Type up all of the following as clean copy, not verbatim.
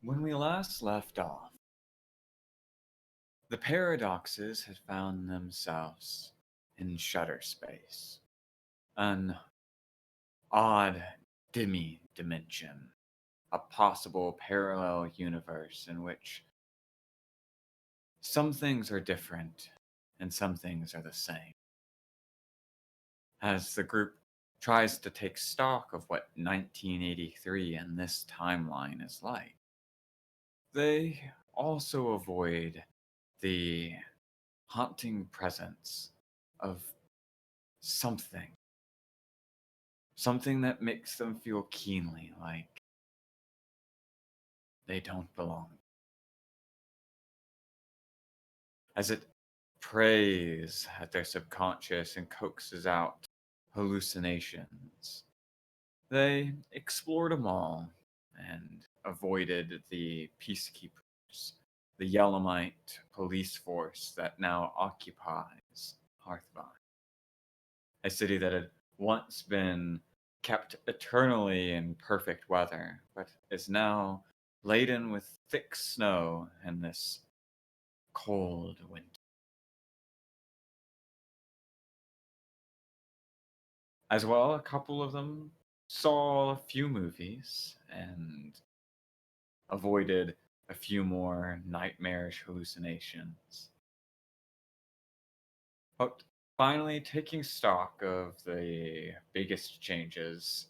When we last left off, the paradoxes had found themselves in shutter space, an odd demi-dimension, a possible parallel universe in which some things are different and some things are the same. As the group tries to take stock of what 1983 and this timeline is like, they also avoid the haunting presence of something, something that makes them feel keenly like they don't belong, as it preys at their subconscious and coaxes out hallucinations. They explored them all and avoided the peacekeepers, the Yelamite police force that now occupies Hearthvine, a city that had once been kept eternally in perfect weather, but is now laden with thick snow in this cold winter. As well, a couple of them saw a few movies and avoided a few more nightmarish hallucinations. But finally, taking stock of the biggest changes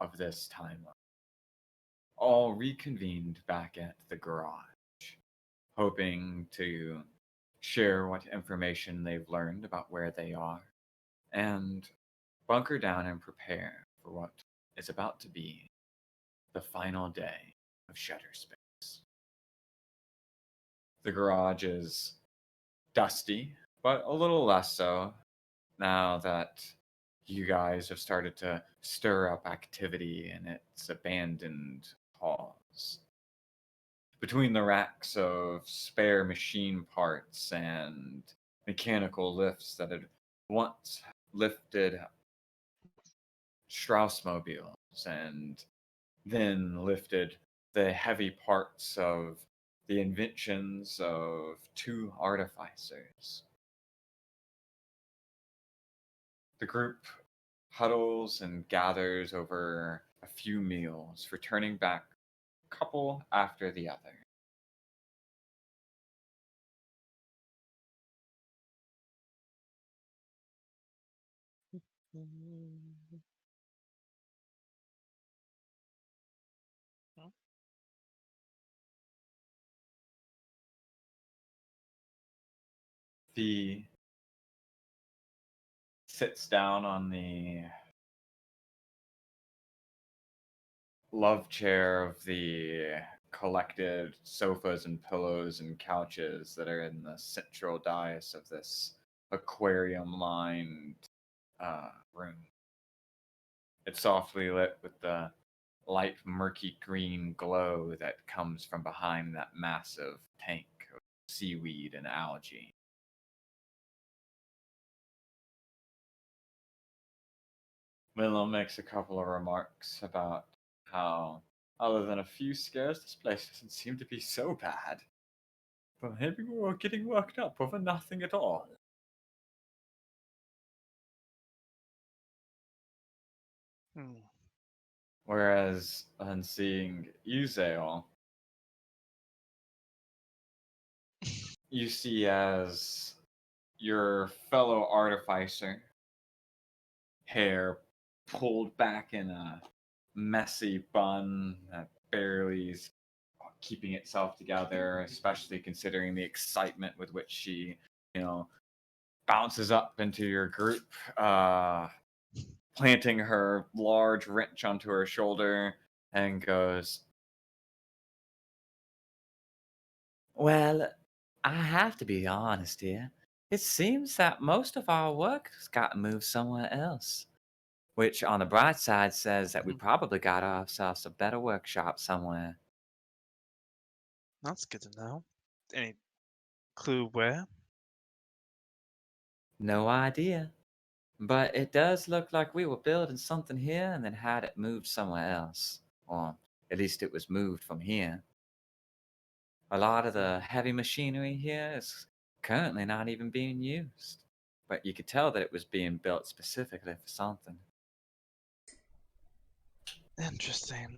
of this timeline, all reconvened back at the garage, hoping to share what information they've learned about where they are and bunker down and prepare for what is about to be the final day of Shutter Space. The garage is dusty, but a little less so now that you guys have started to stir up activity in its abandoned halls. Between the racks of spare machine parts and mechanical lifts that had once lifted Strauss-mobiles and then lifted the heavy parts of the inventions of two artificers. The group huddles and gathers over a few meals, returning back couple after the other. Mm, huh? Fee sits down on the love chair of the collected sofas and pillows and couches that are in the central dais of this aquarium lined room. It's softly lit with the light murky green glow that comes from behind that massive tank of seaweed and algae. Willow makes a couple of remarks about how, other than a few scares, this place doesn't seem to be so bad. But maybe we're all getting worked up over nothing at all. Hmm. Whereas, on seeing Uzael, you see as your fellow artificer, hair pulled back in a messy bun that barely is keeping itself together, especially considering the excitement with which she, you know, bounces up into your group, planting her large wrench onto her shoulder and goes, "Well, I have to be honest here. It seems that most of our work's got moved somewhere else. Which, on the bright side, says that we Hmm. probably got ourselves a better workshop somewhere. That's good to know. Any clue where? No idea. But it does look like we were building something here and then had it moved somewhere else. Or at least it was moved from here. A lot of the heavy machinery here is currently not even being used. But you could tell that it was being built specifically for something. Interesting.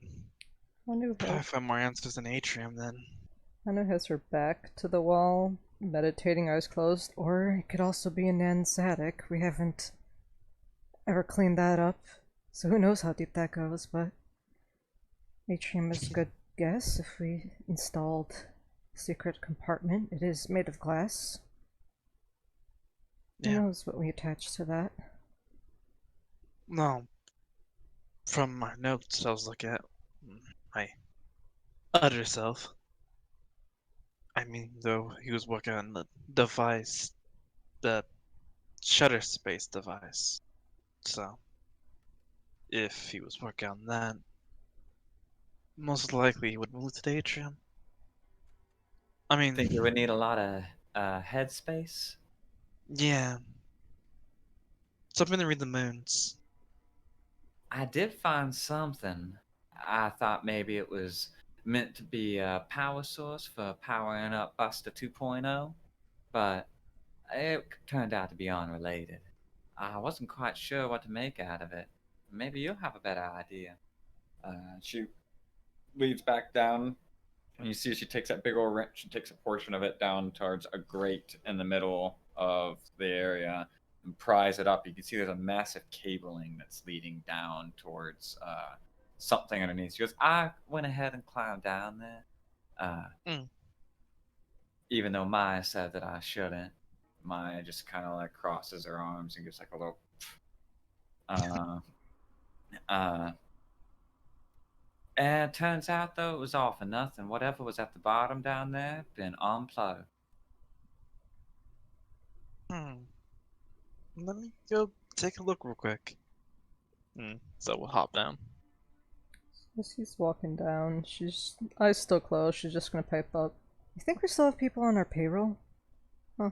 Anu Probably find more answers in Atrium then. has her back to the wall, meditating, eyes closed, or it could also be in Nan's attic. We haven't ever cleaned that up, so who knows how deep that goes, but atrium is a good guess if we installed a secret compartment. It is made of glass. Who Yeah. knows what we attach to that? No. From my notes I was looking at, my other self. I mean, though, he was working on the device, the shutter space device. So, if he was working on that, most likely he would move to the atrium. I Think it mean, would need a lot of headspace? yeah. So I'm gonna read the moons. I did find something. I thought maybe it was meant to be a power source for powering up Buster 2.0, but it turned out to be unrelated. I wasn't quite sure what to make out of it. Maybe you'll have a better idea. She leads back down, and you see she takes that big old wrench and takes a portion of it down towards a grate in the middle of the area and pries it up. You can see there's a massive cabling that's leading down towards something underneath. She goes, I went ahead and climbed down there, Mm. even though Maya said that I shouldn't. Maya just kind of like crosses her arms and gives like a little. Uh, uh, and it turns out though it was all for nothing. Whatever was at the bottom down there been unplugged. Hmm. Let me go take a look real quick. So we'll hop down. As he's walking down, she's eyes still closed, she's just gonna pipe up. You think we still have people on our payroll? Huh.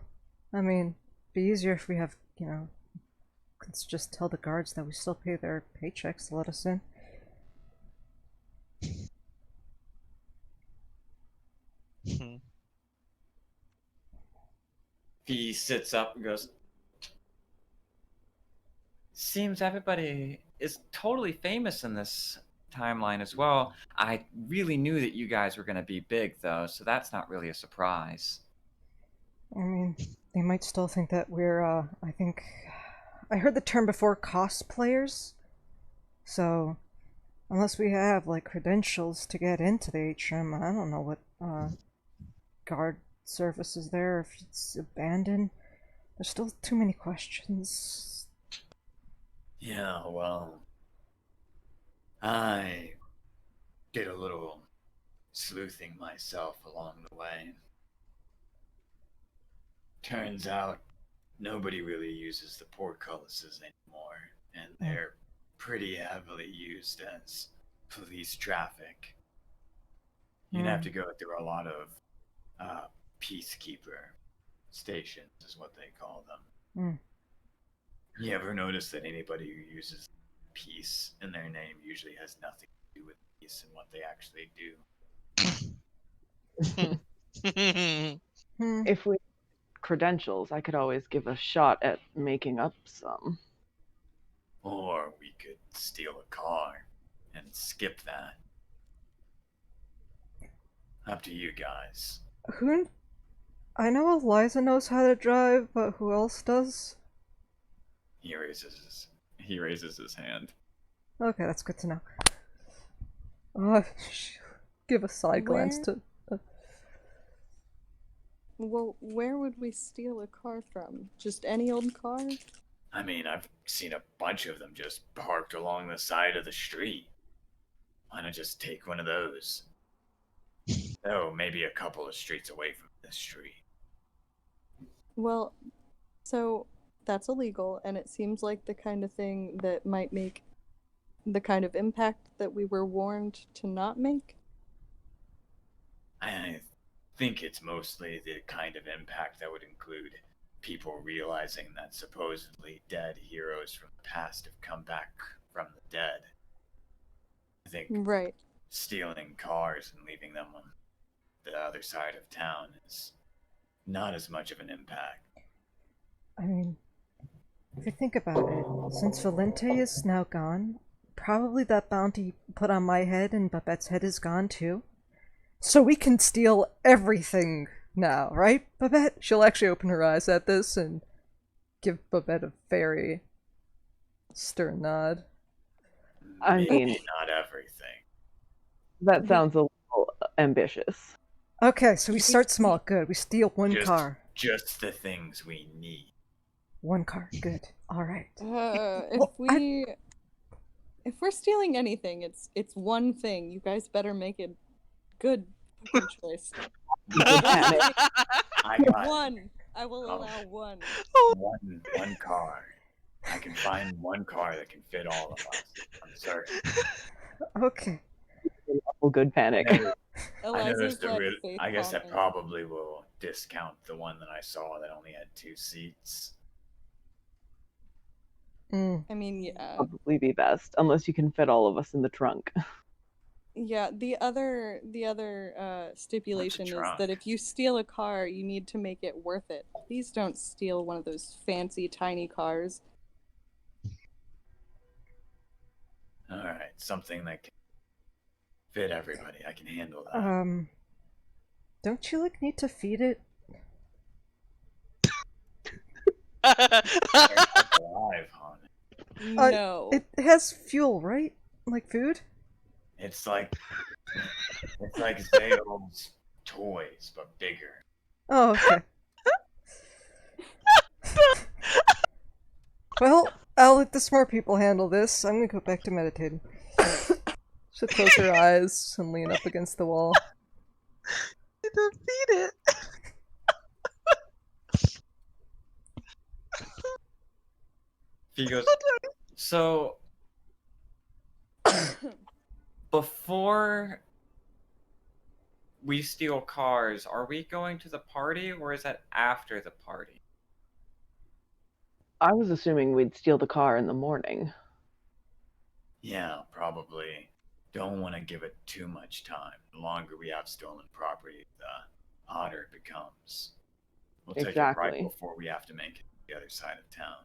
I mean, be easier if we have, let's just tell the guards that we still pay their paychecks to let us in. Hmm. He sits up and goes, seems everybody is totally famous in this timeline as well. I really knew that you guys were going to be big, though, so that's not really a surprise. I mean, they might still think that we're, I think. I heard the term before cosplayers. So, unless we have, like, credentials to get into the HM, I don't know what, guard service is there, if it's abandoned. There's still too many questions. Yeah, well, I did a little sleuthing myself along the way. Turns out nobody really uses the portcullises anymore, and they're pretty heavily used as police traffic. You'd have to go through a lot of peacekeeper stations, is what they call them. Mm. You ever notice that anybody who uses peace in their name usually has nothing to do with peace and what they actually do? If we credentials, I could always give a shot at making up some. Or we could steal a car and skip that. Up to you guys. Who? I know Eliza knows how to drive, but who else does? He raises his hand. Okay, that's good to know. Uh, give a side glance to. Well, where would we steal a car from? Just any old car? I mean, I've seen a bunch of them just parked along the side of the street. Why not just take one of those? Oh, maybe a couple of streets away from this street. Well, so that's illegal, and it seems like the kind of thing that might make the kind of impact that we were warned to not make. I think it's mostly the kind of impact that would include people realizing that supposedly dead heroes from the past have come back from the dead. I think Right. stealing cars and leaving them the other side of town is not as much of an impact. I mean, if you think about it, since Valente is now gone, probably that bounty put on my head and Babette's head is gone too. So we can steal everything now, right, Babette? She'll actually open her eyes at this and give Babette a very stern nod. I Maybe mean- not everything. That sounds a little ambitious. Okay, so we start small. Good. We steal one car. Just the things we need. One car. Good. All right. If we're stealing anything, it's one thing. You guys better make it good fucking choice. I got One. I will Oh. allow one. one car. I can find one car that can fit all of us. I'm certain. Okay. Awful good panic. I Eliza's noticed like I guess I faith-bombing. probably will discount the one that I saw that only had 2 seats. Mm. I mean, yeah. Probably be best, unless you can fit all of us in the trunk. Yeah, the other stipulation is trunk? that if you steal a car, you need to make it worth it. Please don't steal one of those fancy tiny cars. Alright, something that can fit everybody. I can handle that. Don't you like need to feed it? It's alive, hon. No. It has fuel, right? Like food? It's like Zale's toys, but bigger. Oh, okay. Well, I'll let the smart people handle this. I'm gonna go back to meditating. She'll close her eyes and lean up against the wall. Defeat it. He goes, so before we steal cars, are we going to the party or is that after the party? I was assuming we'd steal the car in the morning. Yeah, probably. Don't want to give it too much time. The longer we have stolen property, the hotter it becomes. We'll take it right Exactly. before we have to make it to the other side of town.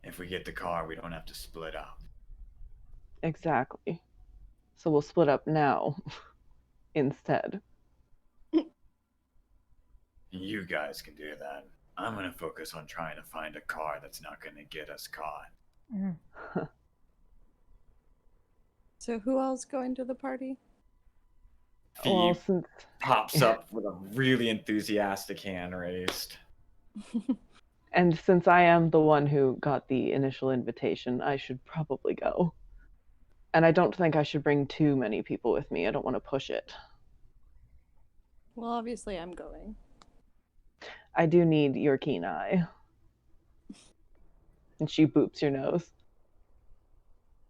If we get the car, we don't have to split up. Exactly. So we'll split up now instead. You guys can do that. I'm gonna focus on trying to find a car that's not gonna get us caught. Mm. So who else going to the party? Well, Phoebe since pops up with a really enthusiastic hand raised. since I am the one who got the initial invitation, I should probably go. And I don't think I should bring too many people with me. I don't want to push it. Well, obviously I'm going. I do need your keen eye. And she boops your nose.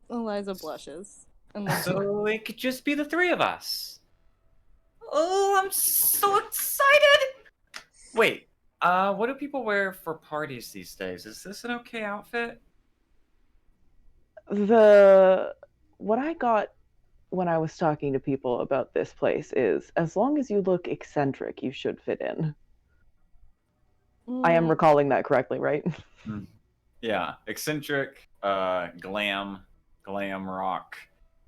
Eliza blushes. And looks at- So it could just be the 3 of us. Oh, I'm so excited! Wait, what do people wear for parties these days? Is this an okay outfit? What I got when I was talking to people about this place is as long as you look eccentric, you should fit in. I am recalling that correctly, right? Yeah, eccentric, glam rock.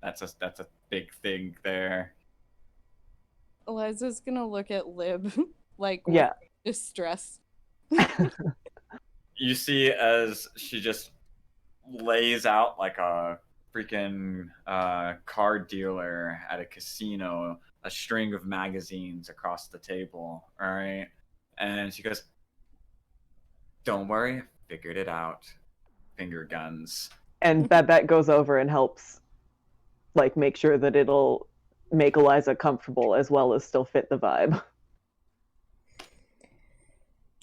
That's a big thing there. Eliza's gonna look at Lib like with Yeah. distress. You see as she just lays out like a freaking card dealer at a casino, a string of magazines across the table, all right? And she goes, "Don't worry, I figured it out. Finger guns." And Babette goes over and helps, like, make sure that it'll make Eliza comfortable as well as still fit the vibe.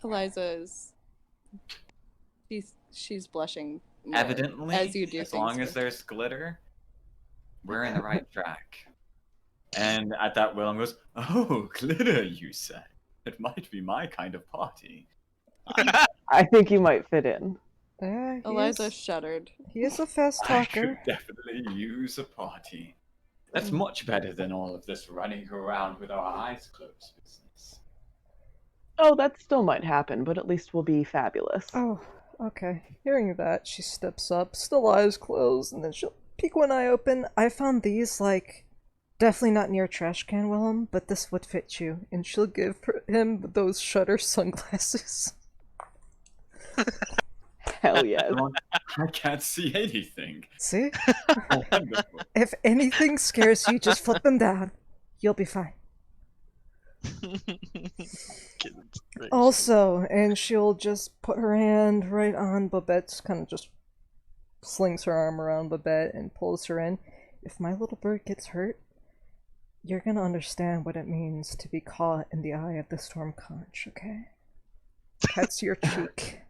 Eliza is she's blushing more, Evidently, as you do as things long as with- there's glitter, we're in the right track. And at that, Willem goes, "Oh, glitter, you say? It might be my kind of party." I think you might fit in. He Eliza is- shuddered. He is a fast I talker. could definitely use a party. That's much better than all of this running around with our eyes closed business. Oh, that still might happen, but at least we'll be fabulous. Oh, okay. Hearing that, she steps up, still eyes closed, and then she'll peek one eye open. I found these, like, definitely not near a trash can, Willem, but this would fit you. And she'll give him those shutter sunglasses. Hell yes. I can't see anything. See? Oh, wonderful. If anything scares you, just flip them down. You'll be fine. Goodness gracious. Also, and she'll just put her hand right on Babette's, kind of just slings her arm around Babette and pulls her in. If my little bird gets hurt, you're gonna understand what it means to be caught in the eye of the storm conch, okay? Pets your cheek.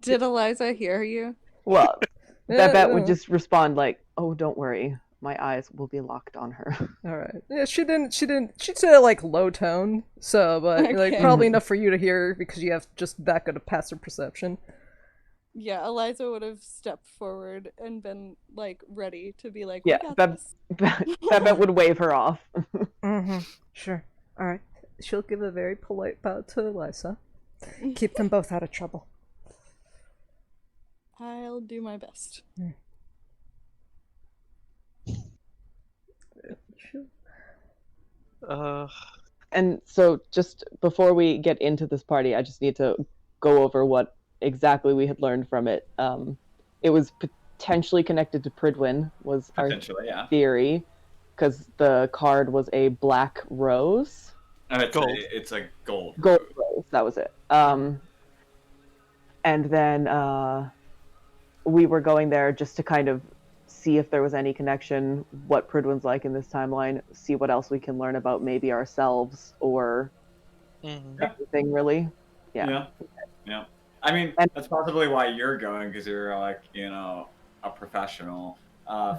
Did Eliza hear you? Well, Yeah, Babette would just respond like, "Oh, don't worry, my eyes will be locked on her." Alright. Yeah, she said it like low tone, so, but like Okay. probably enough for you to hear because you have just that good of passive perception. Yeah, Eliza would have stepped forward and been like ready to be like, Yeah, we got this. Babette would wave her off. Mm-hmm. Sure. Alright. She'll give a very polite bow to Eliza. Keep them both out of trouble. I'll do my best. And so, just before we get into this party, I just need to go over what exactly we had learned from it. It was potentially connected to Pridwin, was our Potentially, yeah. theory, because the card was a black rose. Oh, Gold. it's a gold. Gold road. rose, that was it. And then we were going there just to kind of see if there was any connection, what Pridwin's like in this timeline, see what else we can learn about maybe ourselves or anything really. Yeah. I mean, And- that's possibly why you're going, because you're like, a professional.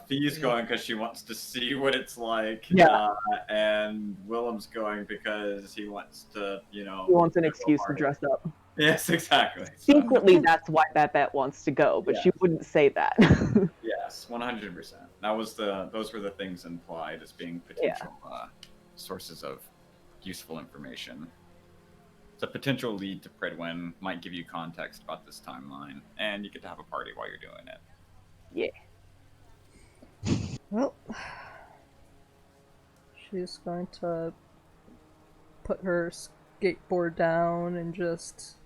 Fee's going because she wants to see what it's like. Yeah. And Willem's going because he wants to, He wants an go excuse to party. dress up. Yes, exactly. So, Secretly, that's why Babette wants to go, but she wouldn't say that. yes, 100%. Those were the things implied as being potential sources of useful information. It's a potential lead to Pridwin, might give you context about this timeline, and you get to have a party while you're doing it. Yeah. Well, she's going to put her skateboard down and just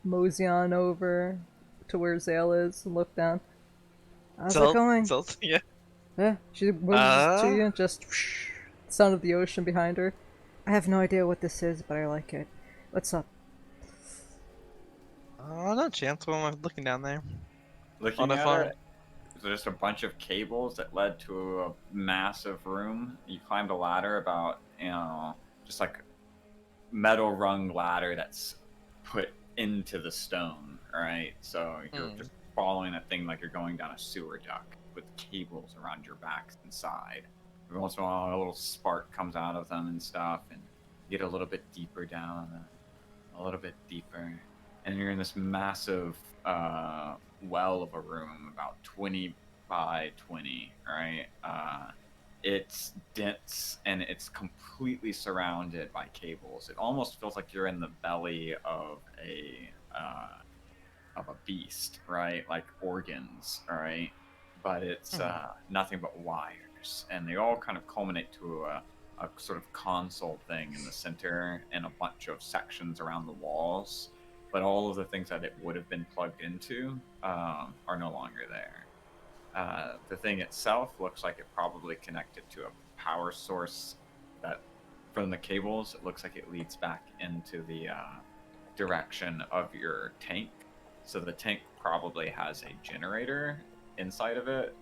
mosey on over to where Zale is and look down. How's it going? Yeah. Yeah, she moves to you, just whoosh, sound of the ocean behind her. I have no idea what this is, but I like it. What's up? No chance when I'm looking down there. Looking On a at farm. it, there's just a bunch of cables that led to a massive room. You climbed a ladder about, just like metal rung ladder that's put into the stone, right? So you're just following that thing like you're going down a sewer duct with cables around your back and side. Every once in a while, a little spark comes out of them and stuff, and you get a little bit deeper down, a little bit deeper, and you're in this massive well of a room, about 20 by 20, right? It's dense and it's completely surrounded by cables. It almost feels like you're in the belly of a beast, right? Like organs, right? But it's nothing but wires, and they all kind of culminate to a sort of console thing in the center and a bunch of sections around the walls. But all of the things that it would have been plugged into are no longer there. The thing itself looks like it probably connected to a power source that, from the cables, it looks like it leads back into the direction of your tank. So the tank probably has a generator inside of it,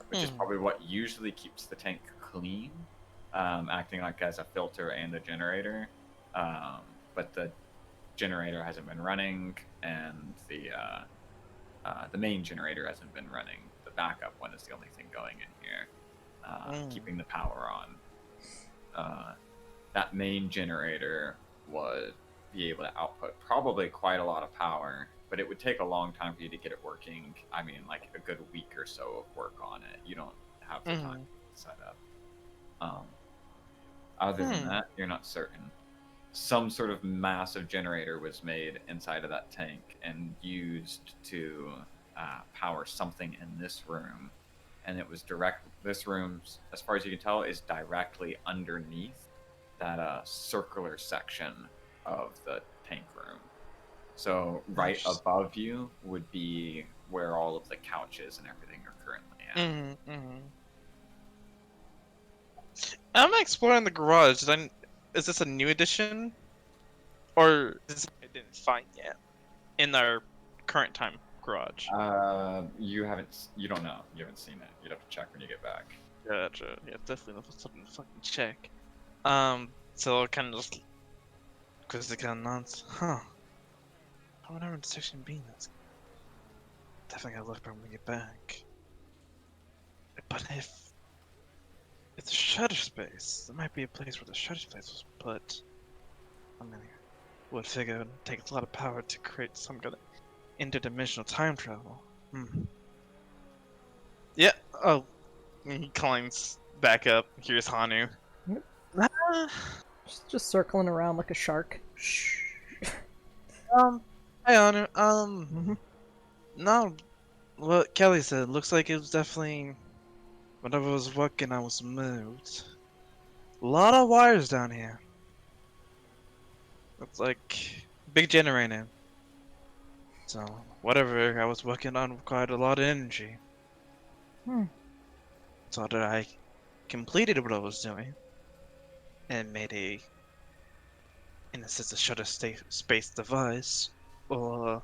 which is probably what usually keeps the tank clean, acting like as a filter and a generator. But the generator hasn't been running, and the main generator hasn't been running. The backup one is the only thing going in here, keeping the power on. That main generator would be able to output probably quite a lot of power, but it would take a long time for you to get it working. I mean, like a good week or so of work on it. You don't have the time to set up. Other than that, you're not certain. Some sort of massive generator was made inside of that tank and used to power something in this room, and it was direct. This room, as far as you can tell, is directly underneath that circular section of the tank room. So right above you would be where all of the couches and everything are currently at. I'm exploring the garage. Is this a new addition, or is this I didn't find yet in our current time garage? You don't know. You haven't seen it. You'd have to check when you get back. Gotcha. Yeah, definitely something to fucking check. So I'll kind of just quiz the kind of nods. Huh. I wonder in section B that's definitely gotta look back when we get back. But if it's a shutter space, there might be a place where the shutter space was put. I mean, I would figure it would take a lot of power to create some kind of interdimensional time travel. Yeah. Oh, he climbs back up. Here's Hanu. Yep. Ah, Just circling around like a shark. Shh. Hi Hanu. Mm-hmm. No, what Kelly said. Looks like it was definitely whenever I was working, I was moved. A lot of wires down here. It's like big generator. So whatever I was working on required a lot of energy. So that I completed what I was doing and made in a sense, a shutter space device. Or I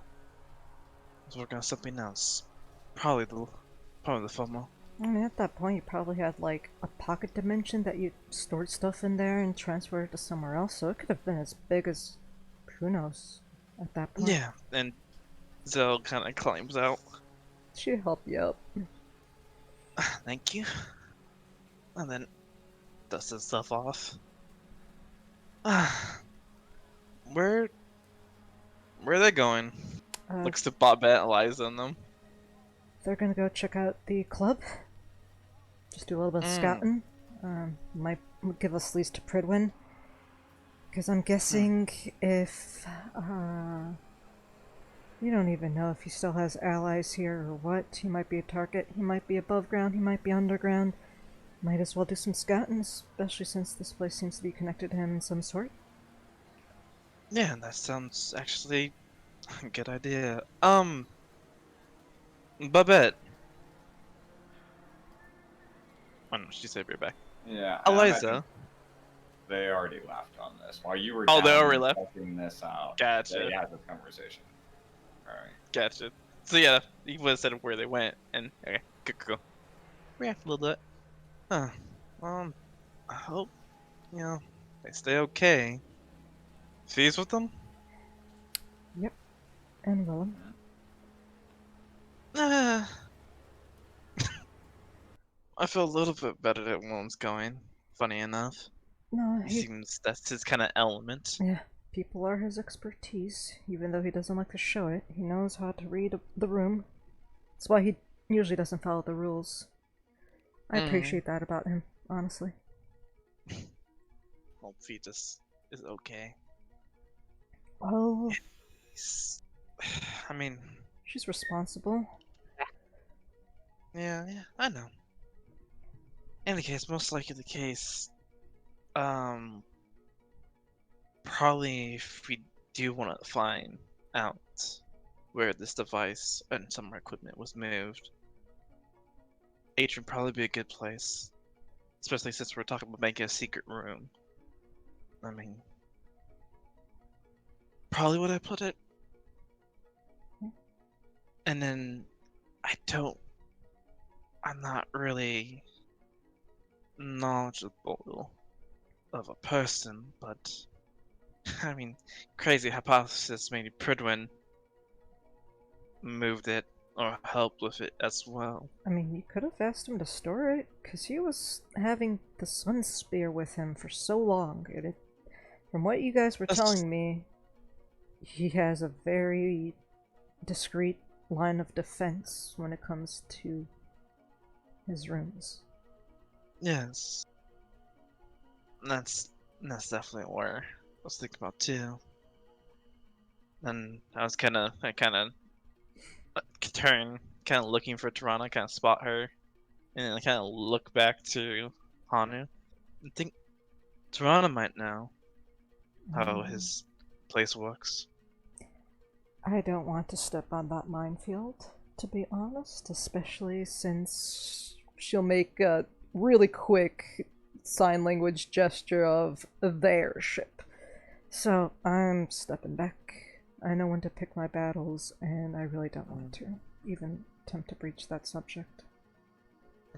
was working on something else. Probably the former. I mean, at that point, you probably had like a pocket dimension that you stored stuff in there and transferred it to somewhere else. So it could have been as big as who knows at that point. Yeah, and Zell kind of climbs out. She helped you up. Thank you. And then dusts his stuff off. Where are they going? Looks to Bobette, Eliza, and them. They're gonna go check out the club. Just do a little bit of scouting. Might give us leads to Pridwin. Because I'm guessing if you don't even know if he still has allies here or what. He might be a target. He might be above ground. He might be underground. Might as well do some scouting, especially since this place seems to be connected to him in some sort. Yeah, that sounds actually a good idea. Babette. Oh no, she said right back. Yeah. Eliza. They already left on this. While you were Oh, they down already left? checking this out, Gotcha. they had this conversation. Alright. Gotcha. So yeah, he would have said where they went, and okay, go. React a little bit. Huh. I hope, they stay okay. Fees with them? Yep. And Willem. I feel a little bit better that Willem's going. Funny enough. No, He seems that's his kind of element. Yeah, people are his expertise. Even though he doesn't like to show it, he knows how to read the room. That's why he usually doesn't follow the rules. I appreciate that about him, honestly. Hope he just is okay. Well, I mean, she's responsible. yeah, I know. In the case, most likely the case, probably if we do want to find out where this device and some equipment was moved, H would probably be a good place, especially since we're talking about making a secret room. I mean, probably would I put it? And then I'm not really knowledgeable of a person, but I mean, crazy hypothesis, maybe Pridwin moved it or helped with it as well. I mean, you could have asked him to store it, because he was having the Sun Spear with him for so long. From what you guys were telling me, he has a very discreet line of defense when it comes to his rooms. Yes. That's definitely where I was thinking about too. And I kind of turn, kind of looking for Tirana, kind of spot her, and then I kind of look back to Hanu and think Tirana might know how his place works. I don't want to step on that minefield, to be honest, especially since she'll make a really quick sign language gesture of their ship. So I'm stepping back. I know when to pick my battles, and I really don't want to even attempt to breach that subject.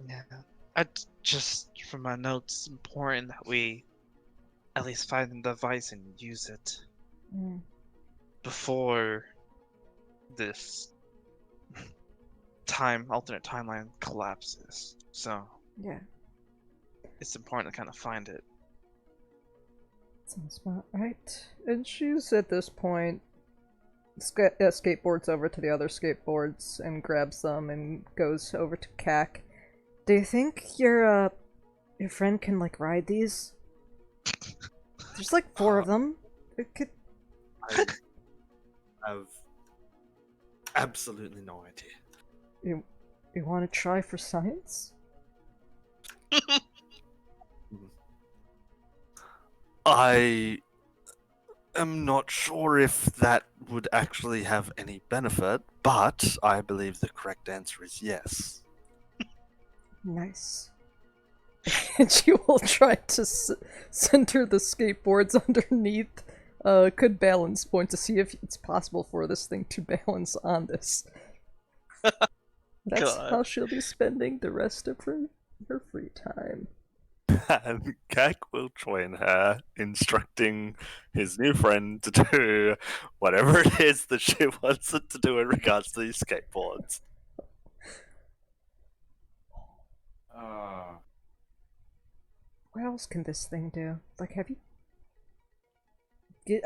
Yeah. I just, from my notes, it's important that we at least find the device and use it before this alternate timeline collapses. So Yeah, it's important to kind of find it. sounds about right. And she's at this point skateboards over to the other skateboards and grabs them and goes over to Cac. Do you think your friend can like ride these? There's like 4 of them. It could. I have absolutely no idea. You want to try for science? I am not sure if that would actually have any benefit, but I believe the correct answer is yes. Nice. And she will try to center the skateboards underneath a good balance point to see if it's possible for this thing to balance on this. That's God. how she'll be spending the rest of her free time. And Kak will join her, instructing his new friend to do whatever it is that she wants it to do in regards to these skateboards. What else can this thing do? Like, have you...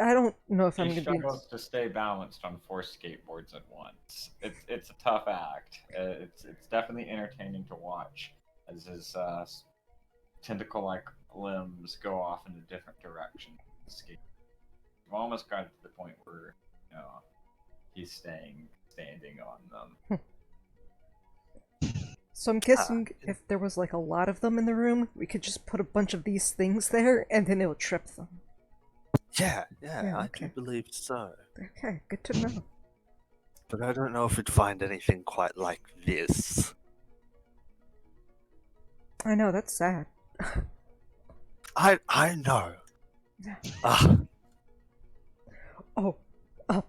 I don't know if I'm He gonna be... struggles to stay balanced on 4 skateboards at once. It's a tough act. It's definitely entertaining to watch as his tentacle-like limbs go off in a different direction. You've almost got to the point where he's standing on them. So I'm guessing if there was like a lot of them in the room, we could just put a bunch of these things there, and then it'll trip them. Yeah, Yeah, I okay. do believe so. Okay, good to know. But I don't know if we'd find anything quite like this. I know, that's sad. I know. Ah, Oh,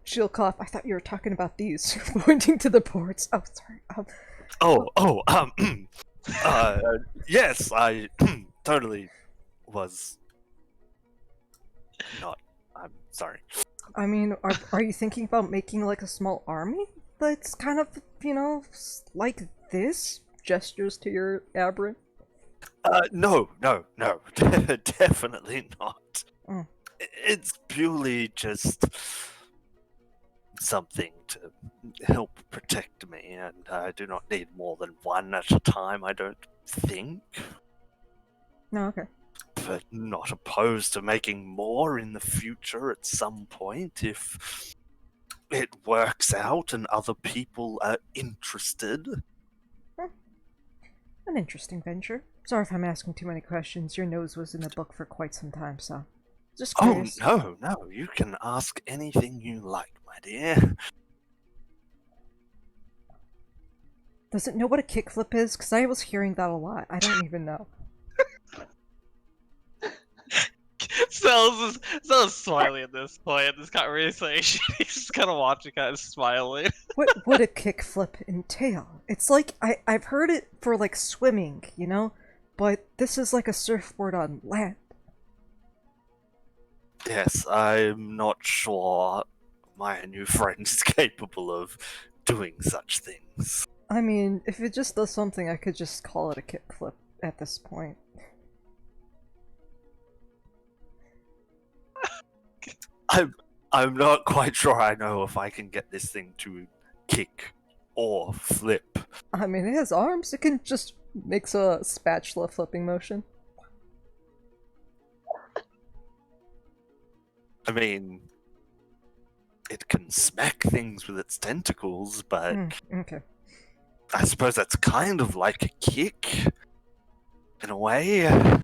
she'll cough. I thought you were talking about these. Pointing to the boards. Oh, sorry. yes, I totally was not. I'm sorry. I mean, are you thinking about making like a small army? That's kind of, like this? Gestures to your aberrant? No, definitely not. Mm. It's purely just something to help protect me, and I do not need more than one at a time, I don't think. No, okay. But not opposed to making more in the future at some point if it works out and other people are interested. An interesting venture. Sorry if I'm asking too many questions. Your nose was in the book for quite some time, so... Just curious. Oh, no, you can ask anything you like, my dear. Does it know what a kickflip is? Because I was hearing that a lot. I don't even know. Cells is smiling at this point. This conversation, he's just kind of watching, kind of smiling. What would a kickflip entail? It's like, I've heard it for like swimming, but this is like a surfboard on land. Yes, I'm not sure my new friend is capable of doing such things. I mean, if it just does something, I could just call it a kickflip at this point. I'm not quite sure I know if I can get this thing to kick or flip. I mean, it has arms. It can just makes a spatula flipping motion. I mean, it can smack things with its tentacles, but Okay. I suppose that's kind of like a kick, in a way, if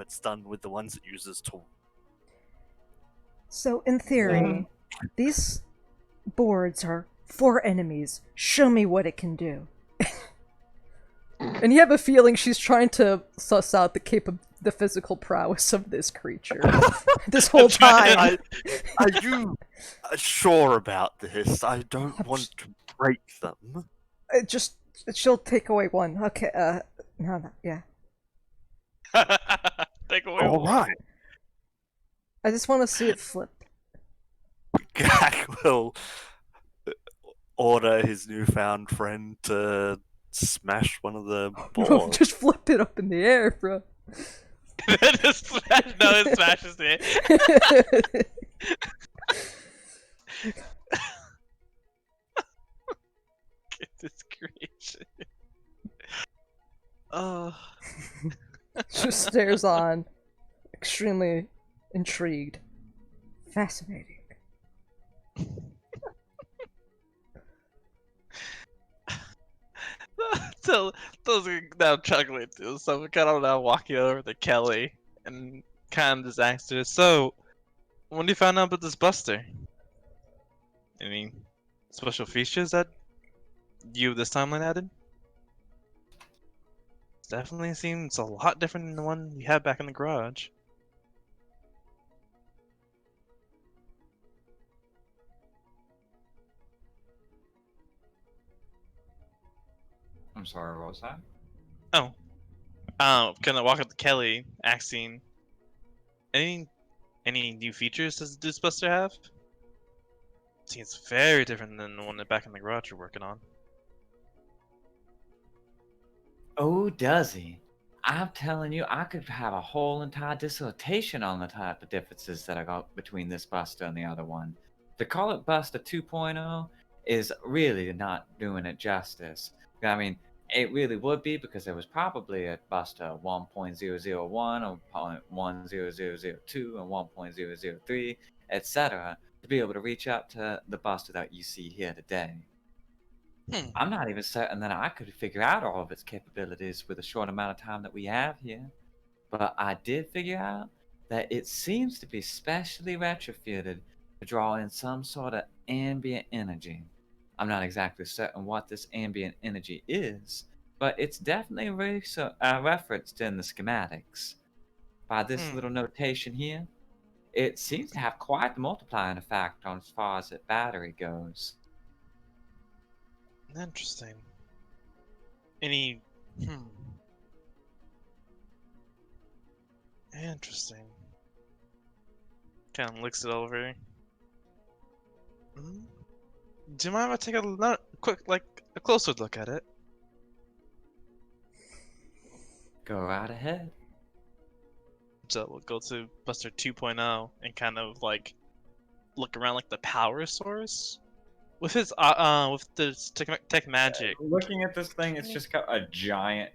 it's done with the ones it uses to. So, in theory, these boards are for enemies. Show me what it can do. And you have a feeling she's trying to suss out the physical prowess of this creature this whole time. Are you sure about this? I don't want to break them. Just she'll take away one. Okay. No. Yeah. Take away All one. right. I just want to see it flip. Gak will order his newfound friend to smash one of the boards. Just flip it up in the air, bro. Just smash, no, it smashes it. Goodness gracious. Oh. Just stares on, extremely intrigued. Fascinating. So those are now chuckling too. So we're kind of now walking over to Kelly and kind of just asked her, "So, when did you find out about this Buster? Any special features that you this timeline added? Definitely seems a lot different than the one you had back in the garage." I'm sorry, what was that? Kind of walk up to Kelly, asking, "Any new features does this Buster have? Seems very different than the one that back in the garage you're working on." Oh, does he? I'm telling you, I could have a whole entire dissertation on the type of differences that I got between this Buster and the other one. To call it Buster 2.0 is really not doing it justice. I mean, it really would be because there was probably a Buster 1.001 or 1.10002 and 1.003, etc., to be able to reach up to the Buster that you see here today. I'm not even certain that I could figure out all of its capabilities with a short amount of time that we have here. But I did figure out that it seems to be specially retrofitted to draw in some sort of ambient energy. I'm not exactly certain what this ambient energy is, but it's definitely referenced in the schematics. By this little notation here, it seems to have quite the multiplying effect on as far as its battery goes. Interesting. Any Interesting. Kind of looks it over. Do you mind if I take a quick, a closer look at it? Go right ahead. So we'll go to Buster 2.0 and kind of look around the power source with his with this tech magic. Looking at this thing, it's just got a giant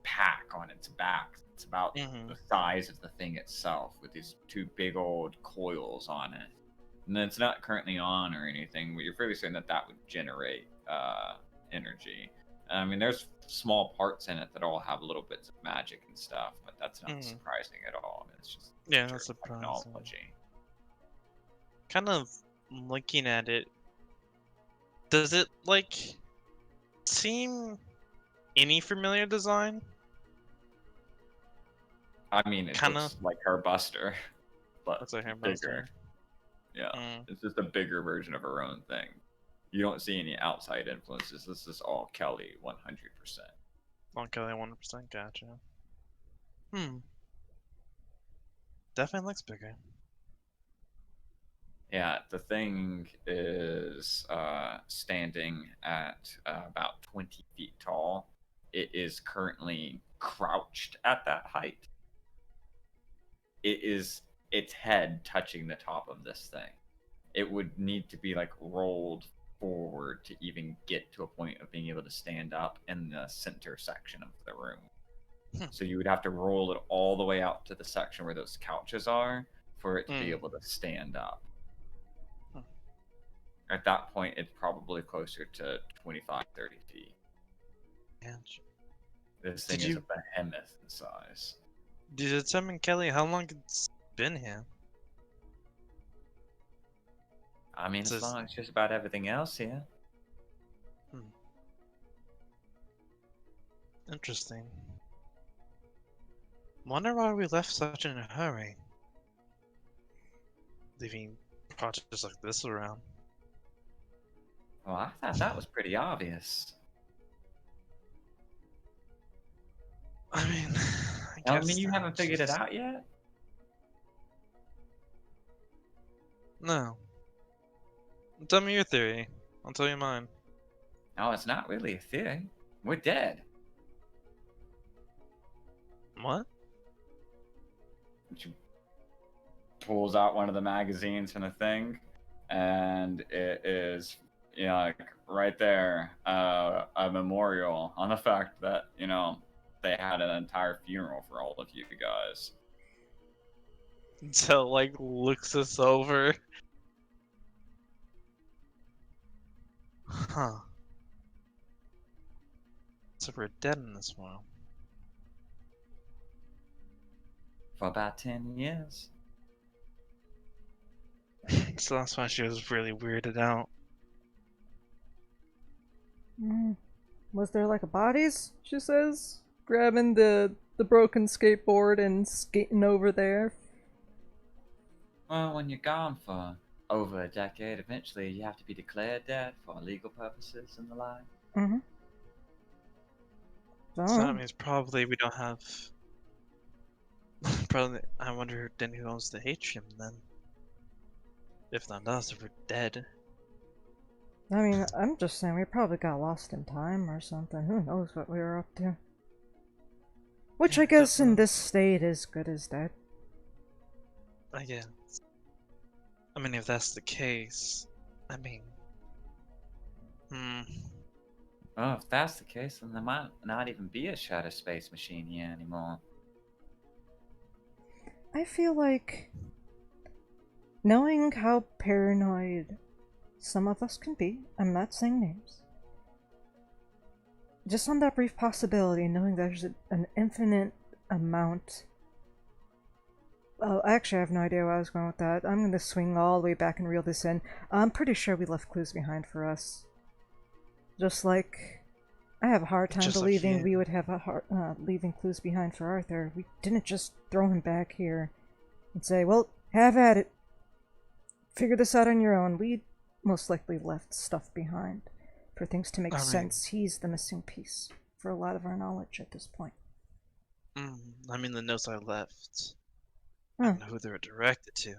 pack on its back. It's about the size of the thing itself, with these two big old coils on it. And it's not currently on or anything, but you're fairly certain that that would generate energy. I mean, there's small parts in it that all have little bits of magic and stuff, but that's not surprising at all. It's just that's surprising. technology. Kind of looking at it, does it seem any familiar design? I mean, it looks like her Buster, but looks like her bigger. Buster. Yeah, it's just a bigger version of her own thing. You don't see any outside influences. This is all Kelly, 100%. All Kelly, 100%. Gotcha. Definitely looks bigger. Yeah, the thing is standing at about 20 feet tall. It is currently crouched at that height. It is its head touching the top of this thing. It would need to be rolled forward to even get to a point of being able to stand up in the center section of the room. So you would have to roll it all the way out to the section where those couches are for it to be able to stand up. At that point, it's probably closer to 25, 30 feet. This thing is a behemoth in size. Did you tell me, Kelly, how long it's been here? I mean, as Just- long as just about everything else here. Interesting. Wonder why we left such in a hurry. Leaving projects like this around. Well, I thought that was pretty obvious. I mean, I guess mean, you haven't that's figured it just- out yet? No. Tell me your theory. I'll tell you mine. No, it's not really a theory. We're dead. What? She pulls out one of the magazines from the thing, and it is, you know, like right there, a memorial on the fact that, you know, they had an entire funeral for all of you guys. So, like, looks us over. Huh. So we're dead in this world. For about 10 years. So that's why she was really weirded out. Was there like a bodies? She says, grabbing the broken skateboard and skating over there. Well, when you're gone for over a decade, eventually you have to be declared dead for legal purposes and the like. Mm-hmm. So that means probably we don't have. Probably, I wonder then who owns the atrium then. If not us, if we're dead. I mean, I'm just saying we probably got lost in time or something. Who knows what we were up to? Which I guess in this state is good as dead. I guess. I mean, if that's the case, I mean, Well, if that's the case, then there might not even be a shadow space machine here anymore. I feel like knowing how paranoid some of us can be, I'm not saying names, just on that brief possibility, knowing there's an infinite amount. Well, actually, I have no idea where I was going with that. I'm going to swing all the way back and reel this in. I'm pretty sure we left clues behind for us. Just like I have a hard time Just like believing you. we would have a hard leaving clues behind for Arthur. We didn't just throw him back here and say, well, have at it. Figure this out on your own. We most likely left stuff behind for things to make sense. He's the missing piece for a lot of our knowledge at this point. I mean, the notes I left. I don't know who they were directed to.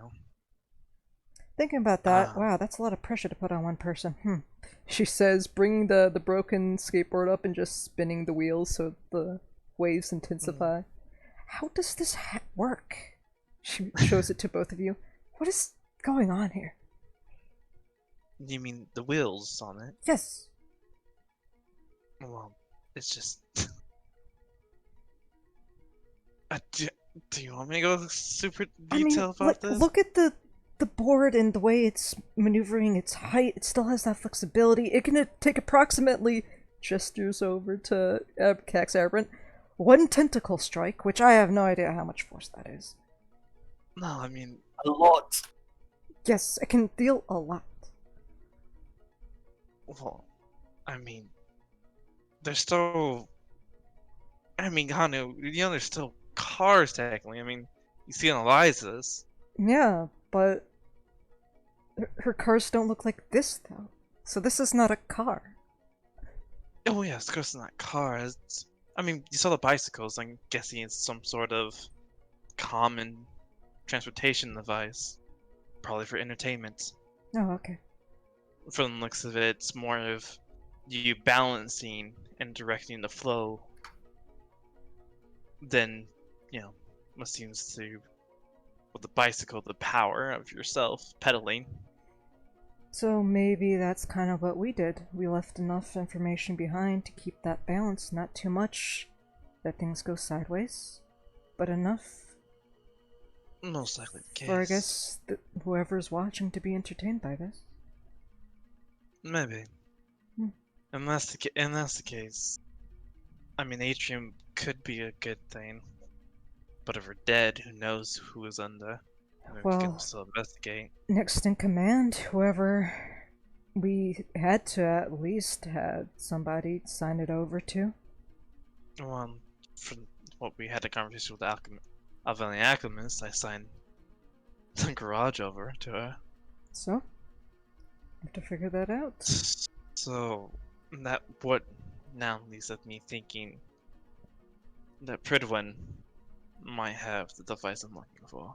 Thinking about that, wow, that's a lot of pressure to put on one person. She says, bringing the broken skateboard up and just spinning the wheels so the waves intensify. How does this work? She shows it to both of you. What is going on here? You mean the wheels on it? Yes. Well, it's just. Do you want me to go super detailed about this? Look at the board and the way it's maneuvering its height. It still has that flexibility. It can take approximately, gestures over to Cax Aberrant, 1 tentacle strike, which I have no idea how much force that is. No, I mean a lot. Yes, it can deal a lot. Well, I mean, there's still. I mean, Hanu, you know, there's still cars technically. I mean, you see on Eliza's. Yeah, but her cars don't look like this though. So this is not a car. Oh yes, of course it's not cars. I mean, you saw the bicycles. I'm guessing it's some sort of common transportation device, probably for entertainment. Oh, okay. From the looks of it, it's more of you balancing and directing the flow than, you know, what seems to, with the bicycle, the power of yourself pedaling. So maybe that's kind of what we did. We left enough information behind to keep that balance, not too much that things go sideways, but enough Most likely the case. for, I guess, whoever's watching to be entertained by this. Maybe. Hmm. And that's the case. I mean, Atrium could be a good thing, but if we're dead, who knows who is under? I mean, we Well, could still investigate. next in command, whoever we had to at least had somebody sign it over to. Well, from what we had a conversation with the Alvelian Alchemist, I signed the garage over to her. So, have to figure that out. So that what now leads me thinking that Pridwin might have the device I'm looking for.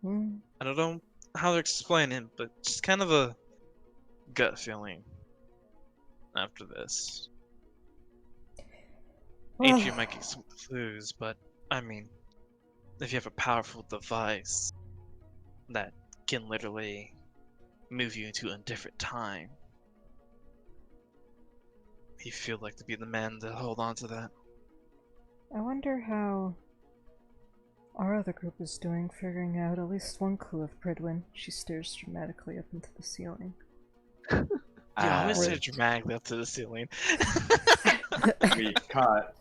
Hmm. I don't know how to explain it, but just kind of a gut feeling after this. Well, Atrium might get some clues, but I mean, if you have a powerful device that can literally move you into a different time, you feel like to be the man to hold on to that. I wonder how our other group is doing, figuring out at least one clue of Pridwin. She stares dramatically up into the ceiling. You always As say dramatically up to the ceiling. we cut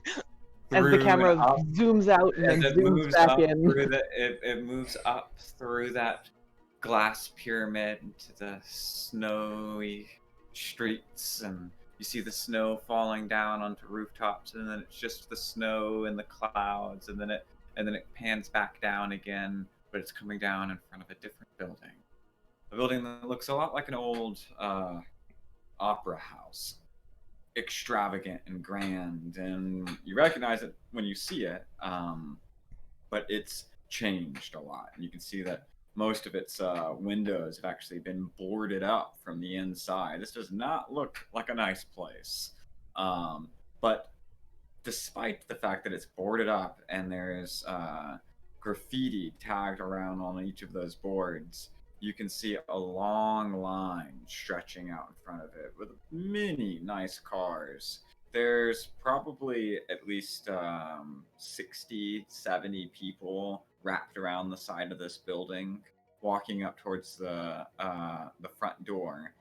As the through camera and up, zooms out and as then it zooms moves back up in. through it moves up through that glass pyramid into the snowy streets, and you see the snow falling down onto rooftops, and then it's just the snow and the clouds, and then it pans back down again, but it's coming down in front of a different building, a building that looks a lot like an old opera house, extravagant and grand, and you recognize it when you see it, but it's changed a lot. And you can see that most of its windows have actually been boarded up from the inside. This does not look like a nice place. But despite the fact that it's boarded up and there's graffiti tagged around on each of those boards, you can see a long line stretching out in front of it with many nice cars. There's probably at least 60, 70 people wrapped around the side of this building, walking up towards the front door.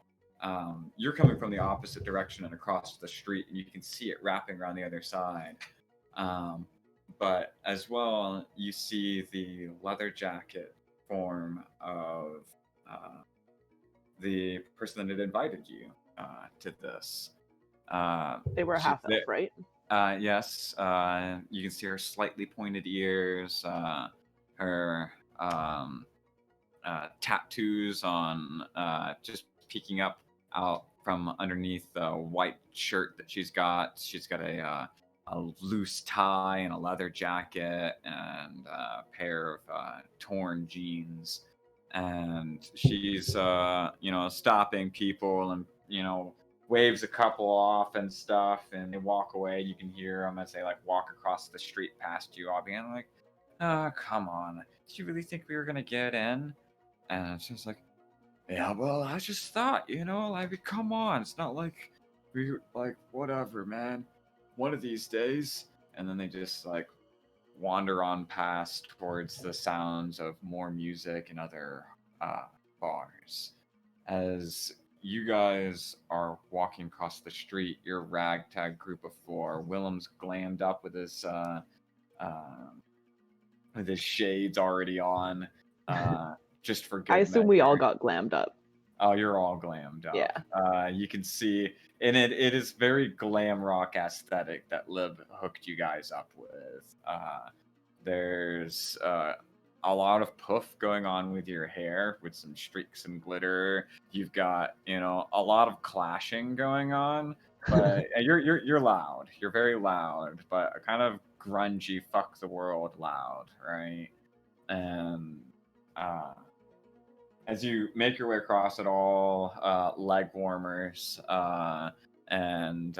You're coming from the opposite direction and across the street, and you can see it wrapping around the other side. But as well, you see the leather jacket form of the person that had invited you to this. They were half elf, right? Yes, you can see her slightly pointed ears, her tattoos on just peeking up out from underneath the white shirt that she's got. She's got a loose tie and a leather jacket and a pair of torn jeans. And she's, stopping people and, waves a couple off and stuff. And they walk away. You can hear them as they, walk across the street past you, all being like, oh, come on. Did you really think we were going to get in? And it's just like, yeah, well, I just thought, come on. It's not like whatever, man. One of these days. And then they just, wander on past towards the sounds of more music and other bars. As you guys are walking across the street, your ragtag group of four, Willem's glammed up with his shades already on, just for good I assume we all measure. got glammed up. Oh, you're all glammed up. Yeah. You can see, and it is very glam rock aesthetic that Lib hooked you guys up with. There's a lot of poof going on with your hair, with some streaks and glitter. You've got, a lot of clashing going on, but you're loud. You're very loud, but a kind of grungy, fuck the world loud, right? And as you make your way across it, all leg warmers and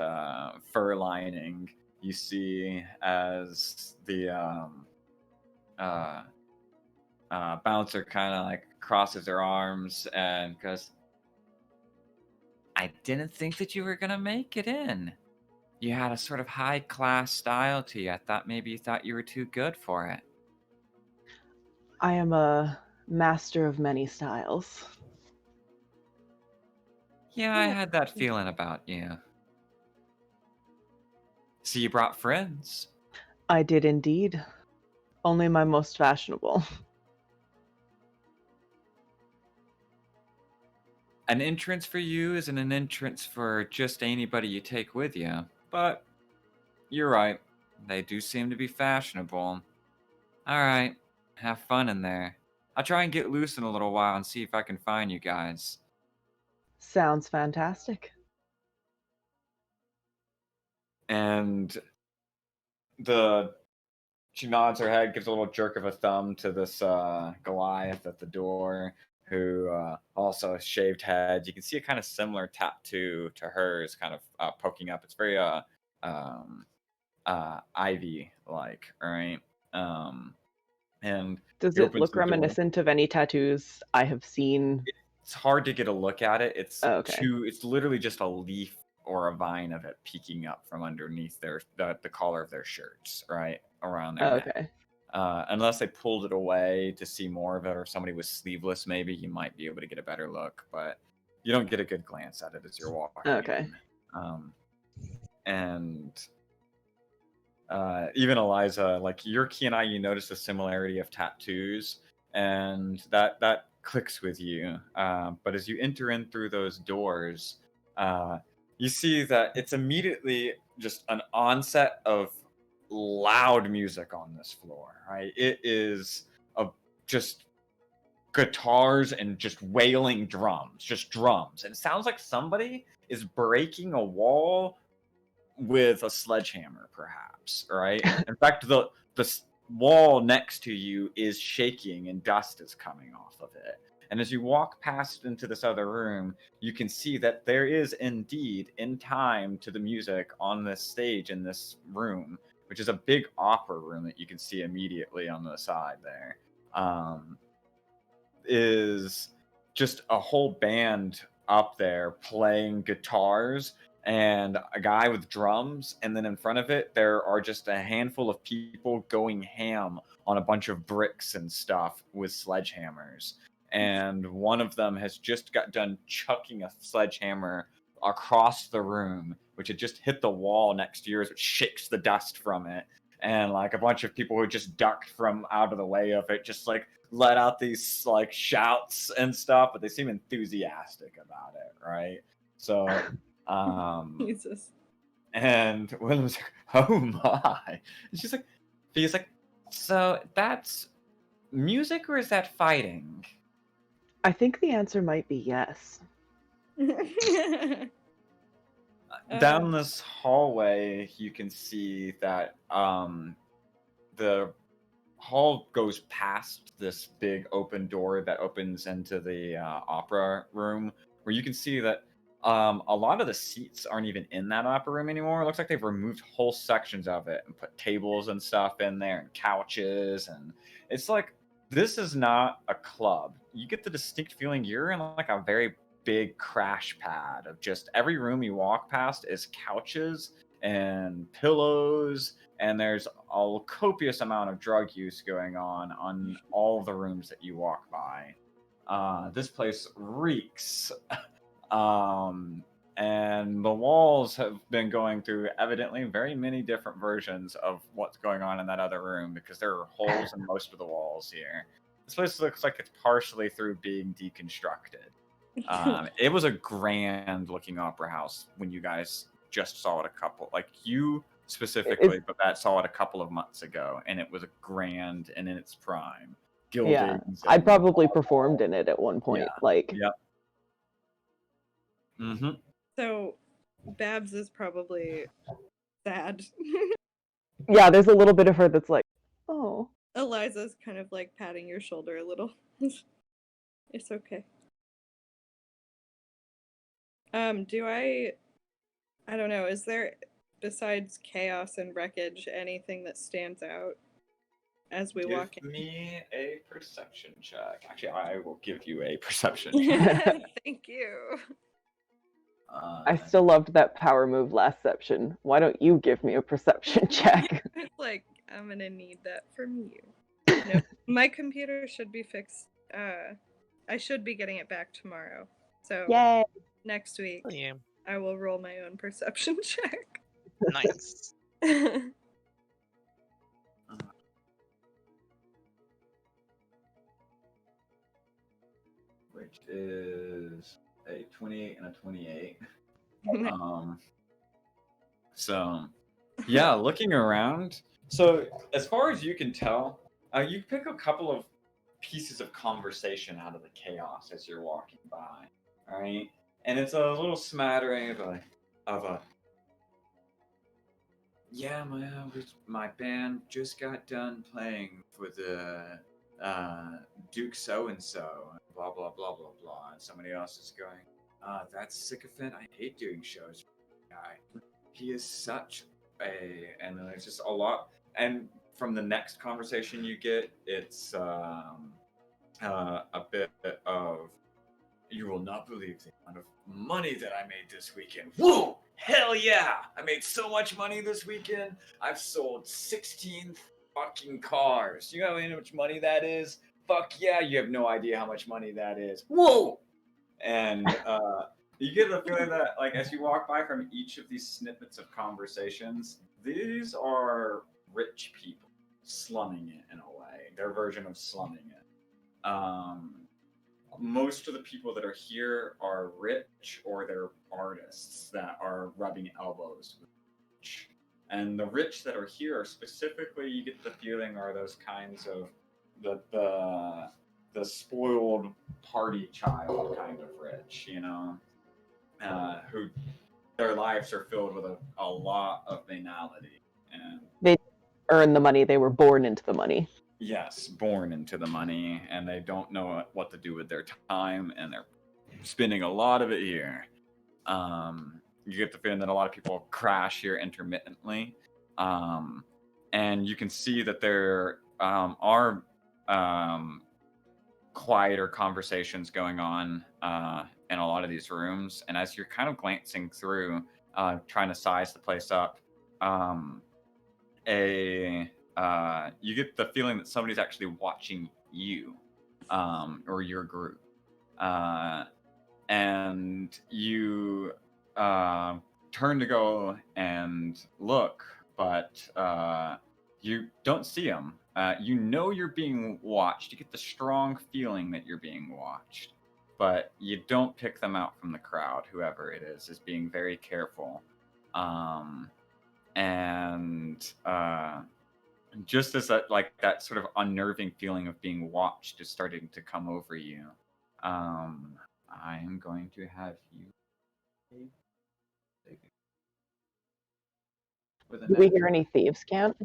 fur lining, you see as the bouncer kind of crosses their arms and goes, I didn't think that you were gonna make it in. You had a sort of high class style to you. I thought maybe you thought you were too good for it. I am a master of many styles. Yeah, I had that feeling about you. So you brought friends. I did indeed. Only my most fashionable. An entrance for you isn't an entrance for just anybody you take with you. But you're right. They do seem to be fashionable. Alright, have fun in there. I'll try and get loose in a little while and see if I can find you guys. Sounds fantastic. And she nods her head, gives a little jerk of a thumb to this Goliath at the door, who also has shaved head. You can see a kind of similar tattoo to hers, kind of poking up. It's very um, ivy-like, right? And Does he it opens look the door. reminiscent of any tattoos I have seen? It's hard to get a look at it. It's Oh, okay. it's literally just a leaf or a vine of it peeking up from underneath the collar of their shirts, right around their Oh, neck. okay. Unless they pulled it away to see more of it, or somebody was sleeveless, maybe you might be able to get a better look, but you don't get a good glance at it as you're walking Okay. in. And even Eliza, like Yurki and I, you notice the similarity of tattoos, and that clicks with you. But as you enter in through those doors, you see that it's immediately just an onset of loud music on this floor. Right, it is just guitars and just wailing drums, just drums, and it sounds like somebody is breaking a wall with a sledgehammer, perhaps, right? In fact, the wall next to you is shaking and dust is coming off of it. And as you walk past into this other room, you can see that there is indeed, in time to the music on this stage in this room, which is a big opera room that you can see immediately on the side there, is just a whole band up there playing guitars and a guy with drums, and then in front of it there are just a handful of people going ham on a bunch of bricks and stuff with sledgehammers, and one of them has just got done chucking a sledgehammer across the room, which had just hit the wall next to yours, which shakes the dust from it, and like a bunch of people who just ducked from out of the way of it just like let out these like shouts and stuff, but they seem enthusiastic about it, right? So Jesus. and William's like, oh my. And she's like, so that's music or is that fighting? I think the answer might be yes. Down this hallway, you can see that the hall goes past this big open door that opens into the opera room, where you can see that a lot of the seats aren't even in that opera room anymore. It looks like they've removed whole sections of it and put tables and stuff in there and couches, and it's like this is not a club. You get the distinct feeling you're in like a very big crash pad of just every room you walk past is couches and pillows, and there's a copious amount of drug use going on all the rooms that you walk by. This place reeks. And the walls have been going through evidently very many different versions of what's going on in that other room, because there are holes in most of the walls here. This place looks like it's partially through being deconstructed. It was a grand looking opera house when you guys just saw it you specifically, but that saw it a couple of months ago, and it was a grand and in its prime. Yeah, Gildings. I probably performed in it at one point. Yeah. Like, Yep. Mm-hmm. So, Babs is probably sad. yeah, there's a little bit of her that's like, oh. Eliza's kind of like patting your shoulder a little. It's okay. I don't know, is there, besides chaos and wreckage, anything that stands out as we walk Give in? me a perception check. Actually, I will give you a perception check. Thank you. I still loved that power move last session. Why don't you give me a perception check? It's like, I'm gonna need that from you. No, my computer should be fixed. I should be getting it back tomorrow. So Yay! next week, Yeah, I will roll my own perception check. nice. Which is a 28 and a 28. So, yeah, looking around. So, as far as you can tell, you pick a couple of pieces of conversation out of the chaos as you're walking by. All right, and it's a little smattering of a yeah, my band just got done playing for the Duke so and so, blah blah blah blah blah, and somebody else is going, that's sycophant. I hate doing shows for that guy. He is such and then there's just a lot. And from the next conversation you get, it's a bit of, you will not believe the amount of money that I made this weekend. Whoa! Hell yeah! I made so much money this weekend. I've sold 16 fucking cars. You know how much money that is? Fuck yeah, you have no idea how much money that is. Whoa! And you get the feeling that, like, as you walk by from each of these snippets of conversations, these are rich people slumming it in a way. Their version of slumming it. Most of the people that are here are rich or they're artists that are rubbing elbows with the rich. And the rich that are here are specifically, you get the feeling, are those kinds of the spoiled party child kind of rich, you know, who their lives are filled with a lot of banality. And They earn the money, they were born into the money. yes, born into the money, and they don't know what to do with their time, and they're spending a lot of it here. You get the feeling that a lot of people crash here intermittently, and you can see that there are quieter conversations going on in a lot of these rooms. And as you're kind of glancing through, trying to size the place up, you get the feeling that somebody's actually watching you or your group, and you turn to go and look, but you don't see them. You know you're being watched. You get the strong feeling that you're being watched, but you don't pick them out from the crowd. Whoever it is being very careful. And just as that sort of unnerving feeling of being watched is starting to come over you, I am going to have you with a Do we hear natural. any thieves' cant?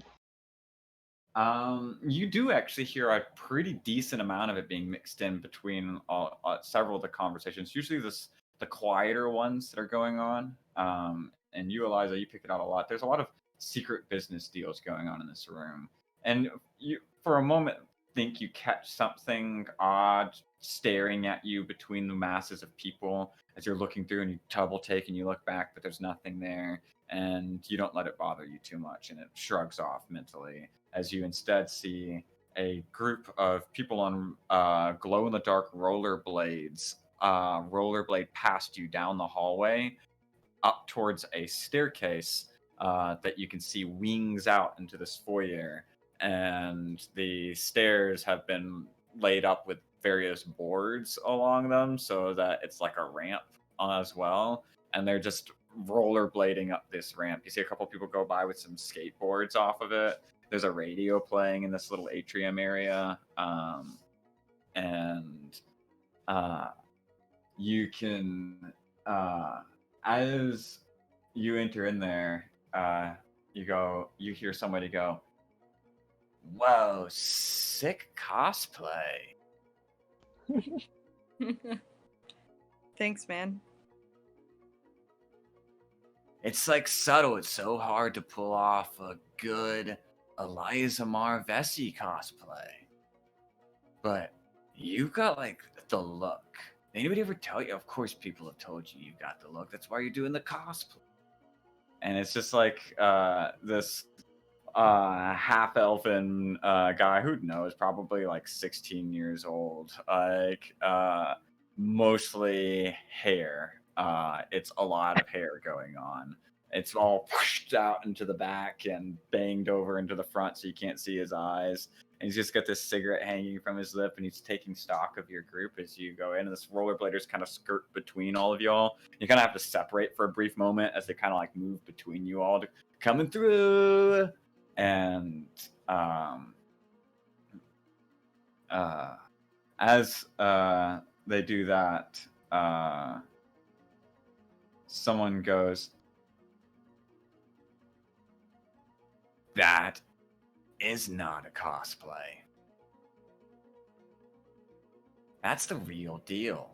You do actually hear a pretty decent amount of it being mixed in between several of the conversations. Usually, the quieter ones that are going on. And you, Eliza, you pick it out a lot. There's a lot of secret business deals going on in this room, and you, for a moment, think you catch something odd staring at you between the masses of people as you're looking through, and you double take and you look back, but there's nothing there, and you don't let it bother you too much, and it shrugs off mentally as you instead see a group of people on glow-in-the-dark rollerblades rollerblade past you down the hallway up towards a staircase that you can see wings out into this foyer. And the stairs have been laid up with various boards along them so that it's like a ramp as well. And they're just rollerblading up this ramp. You see a couple people go by with some skateboards off of it. There's a radio playing in this little atrium area. And you can, as you enter in there, you hear somebody go, "Whoa, sick cosplay." Thanks, man. It's like subtle. It's so hard to pull off a good Eliza Marvesi cosplay. But you got like the look. anybody ever tell you? Of course, people have told you you got the look. That's why you're doing the cosplay. And it's just like this half elfin guy who knows, probably like 16 years old, like mostly hair. It's a lot of hair going on. It's all pushed out into the back and banged over into the front so you can't see his eyes. And he's just got this cigarette hanging from his lip, and he's taking stock of your group as you go in. And this rollerbladers kind of skirt between all of y'all. You kind of have to separate for a brief moment as they kind of like move between you all to coming through. And as they do that, someone goes, "That is not a cosplay. That's the real deal."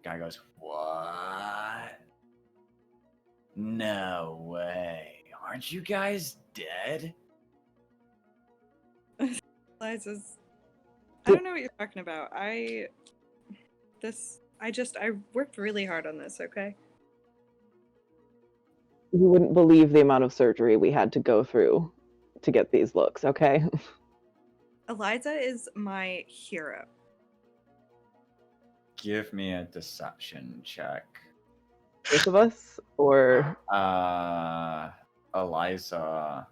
Guy goes, "What? No way. Aren't you guys dead?" Liza's. I don't know what you're talking about. I worked really hard on this, okay? You wouldn't believe the amount of surgery we had to go through to get these looks, okay? Eliza is my hero. Give me a deception check. Both of us? Or Eliza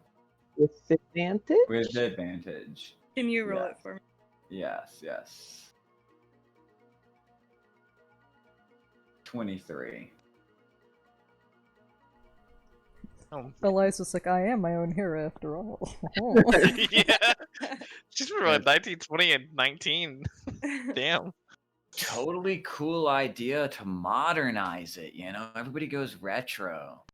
with advantage? with advantage. Can you roll Yeah. it for me? Yes. 23. Oh. Eliza's like, I am my own hero after all. Yeah. She's from 1920 and 19. Damn. Totally cool idea to modernize it, Everybody goes retro.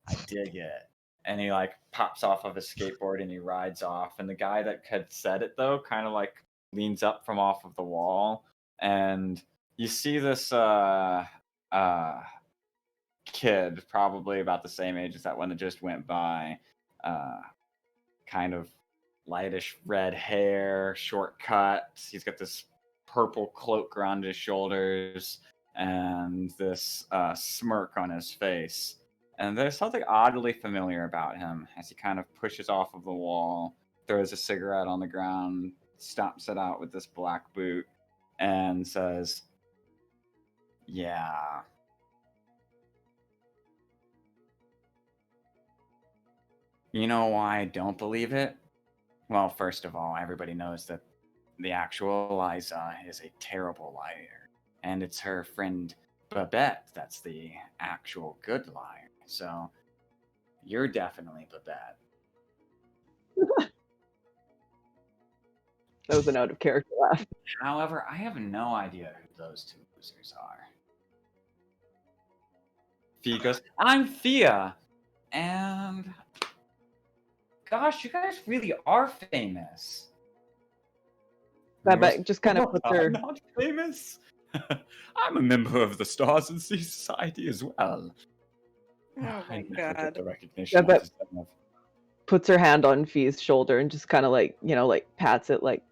I dig it. And he like pops off of his skateboard and he rides off. And the guy that had said it though kind of like leans up from off of the wall, and you see this kid, probably about the same age as that one that just went by, kind of lightish red hair, short cut. He's got this purple cloak around his shoulders and this smirk on his face. And there's something oddly familiar about him as he kind of pushes off of the wall, throws a cigarette on the ground, stomps it out with this black boot, and says, "Yeah. You know why I don't believe it? Well, first of all, everybody knows that the actual Eliza is a terrible liar. And it's her friend Babette that's the actual good liar. So, you're definitely Babette." That was an out of character laugh. However, I have no idea who those two losers are. Fee goes, "I'm Thea. And gosh, you guys really are famous." Babette just kind of puts her. "I'm not famous. I'm a member of the Stars and Sea Society as well." Oh my I never get god. the recognition Babette- I deserve. Puts her hand on Fee's shoulder and just kind of like, like pats it like,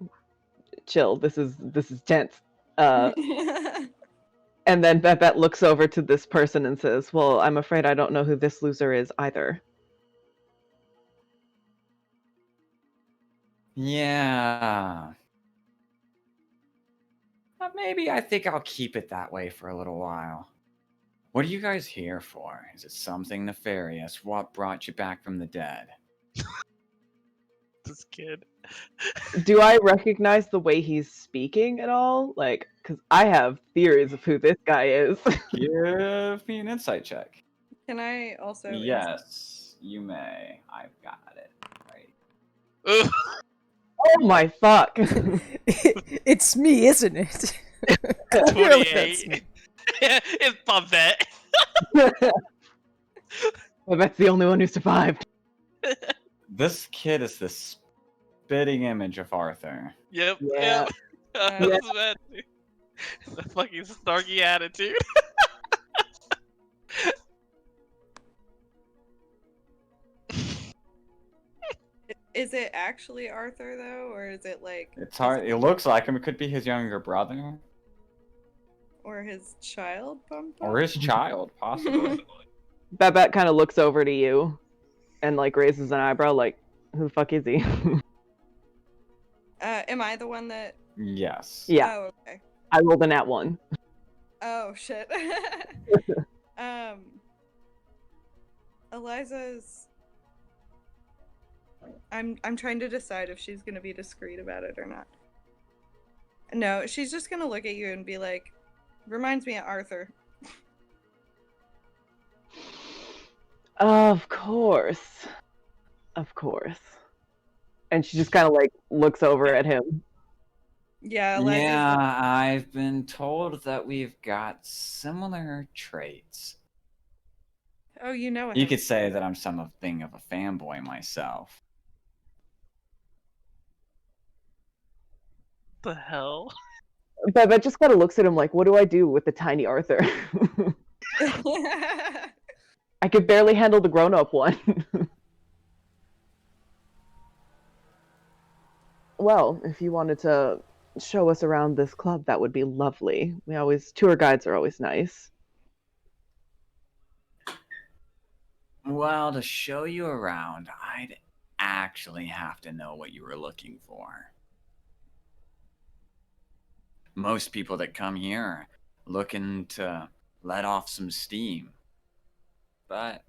chill, this is tense. And then Babette looks over to this person and says, "Well, I'm afraid I don't know who this loser is either." Yeah. Maybe I think I'll keep it that way for a little while. What are you guys here for? Is it something nefarious? What brought you back from the dead? This kid. Do I recognize the way he's speaking at all? Like, because I have theories of who this guy is. Give me an insight check. Can I also? Yes, you may. I've got it. Right. Ugh. Oh my fuck! It's me, isn't it? Clearly that's 28. me. It's Babette. Babette's the only one who survived. This kid is the spitting image of Arthur. Yep. Yeah. Yep. Yeah. That's bad. The fucking snarky attitude. Is it actually Arthur though, or is it like? It's hard. It looks like him. It could be his younger brother. Or his child, Pom Or his child, possibly. Babette kind of looks over to you and like raises an eyebrow, like, "Who the fuck is he?" Am I the one that? Yes. Yeah, Oh, okay. I rolled a nat 1. Oh shit. Eliza's. I'm trying to decide if she's gonna be discreet about it or not. No, she's just gonna look at you and be like, "Reminds me of Arthur." Of course. Of course. And she just kind of like looks over at him. Yeah, Eliza's Yeah, like, I've been told that we've got similar traits. "Oh, you know You him." could say that I'm something of a fanboy myself. The hell? Babette just kind of looks at him like, "What do I do with the tiny Arthur? I could barely handle the grown-up one." Well, if you wanted to show us around this club, that would be lovely. Tour guides are always nice. Well, to show you around, I'd actually have to know what you were looking for. Most people that come here are looking to let off some steam. But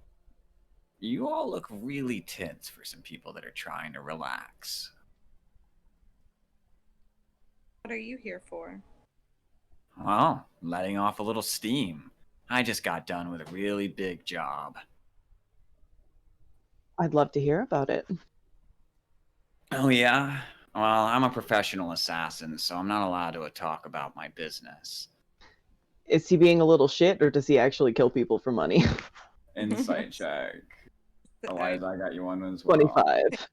you all look really tense for some people that are trying to relax. What are you here for? Well, letting off a little steam. I just got done with a really big job. I'd love to hear about it. Oh, yeah? Well, I'm a professional assassin, so I'm not allowed to talk about my business. Is he being a little shit, or does he actually kill people for money? Insight check. Eliza, I got you one as well. 25.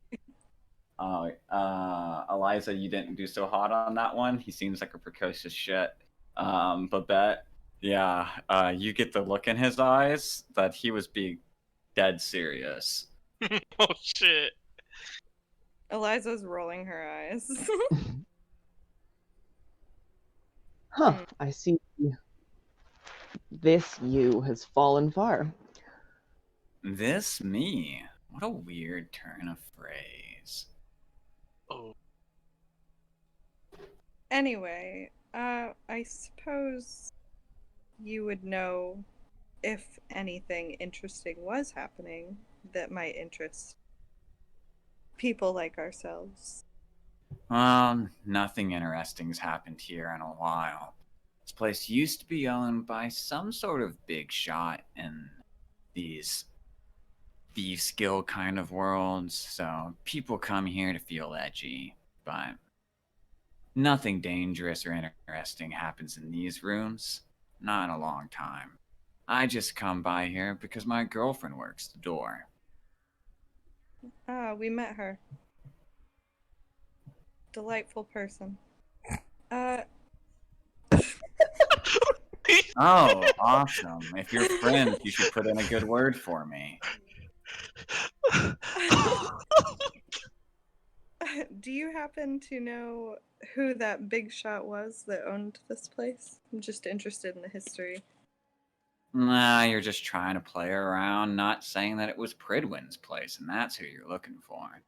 Eliza, you didn't do so hot on that one. He seems like a precocious shit. Babette, yeah, you get the look in his eyes that he was being dead serious. Oh shit. Eliza's rolling her eyes. Huh, I see. This you has fallen far. This me? What a weird turn of phrase. Oh. Anyway, I suppose you would know if anything interesting was happening that might interest people like ourselves. Nothing interesting's happened here in a while. This place used to be owned by some sort of big shot in these thieves guild kind of worlds, so people come here to feel edgy, but nothing dangerous or interesting happens in these rooms. Not in a long time. I just come by here because my girlfriend works the door. Ah, we met her. Delightful person. Oh, awesome. If you're friends, you should put in a good word for me. Do you happen to know who that big shot was that owned this place? I'm just interested in the history. Nah, you're just trying to play around, not saying that it was Pridwin's place, and that's who you're looking for.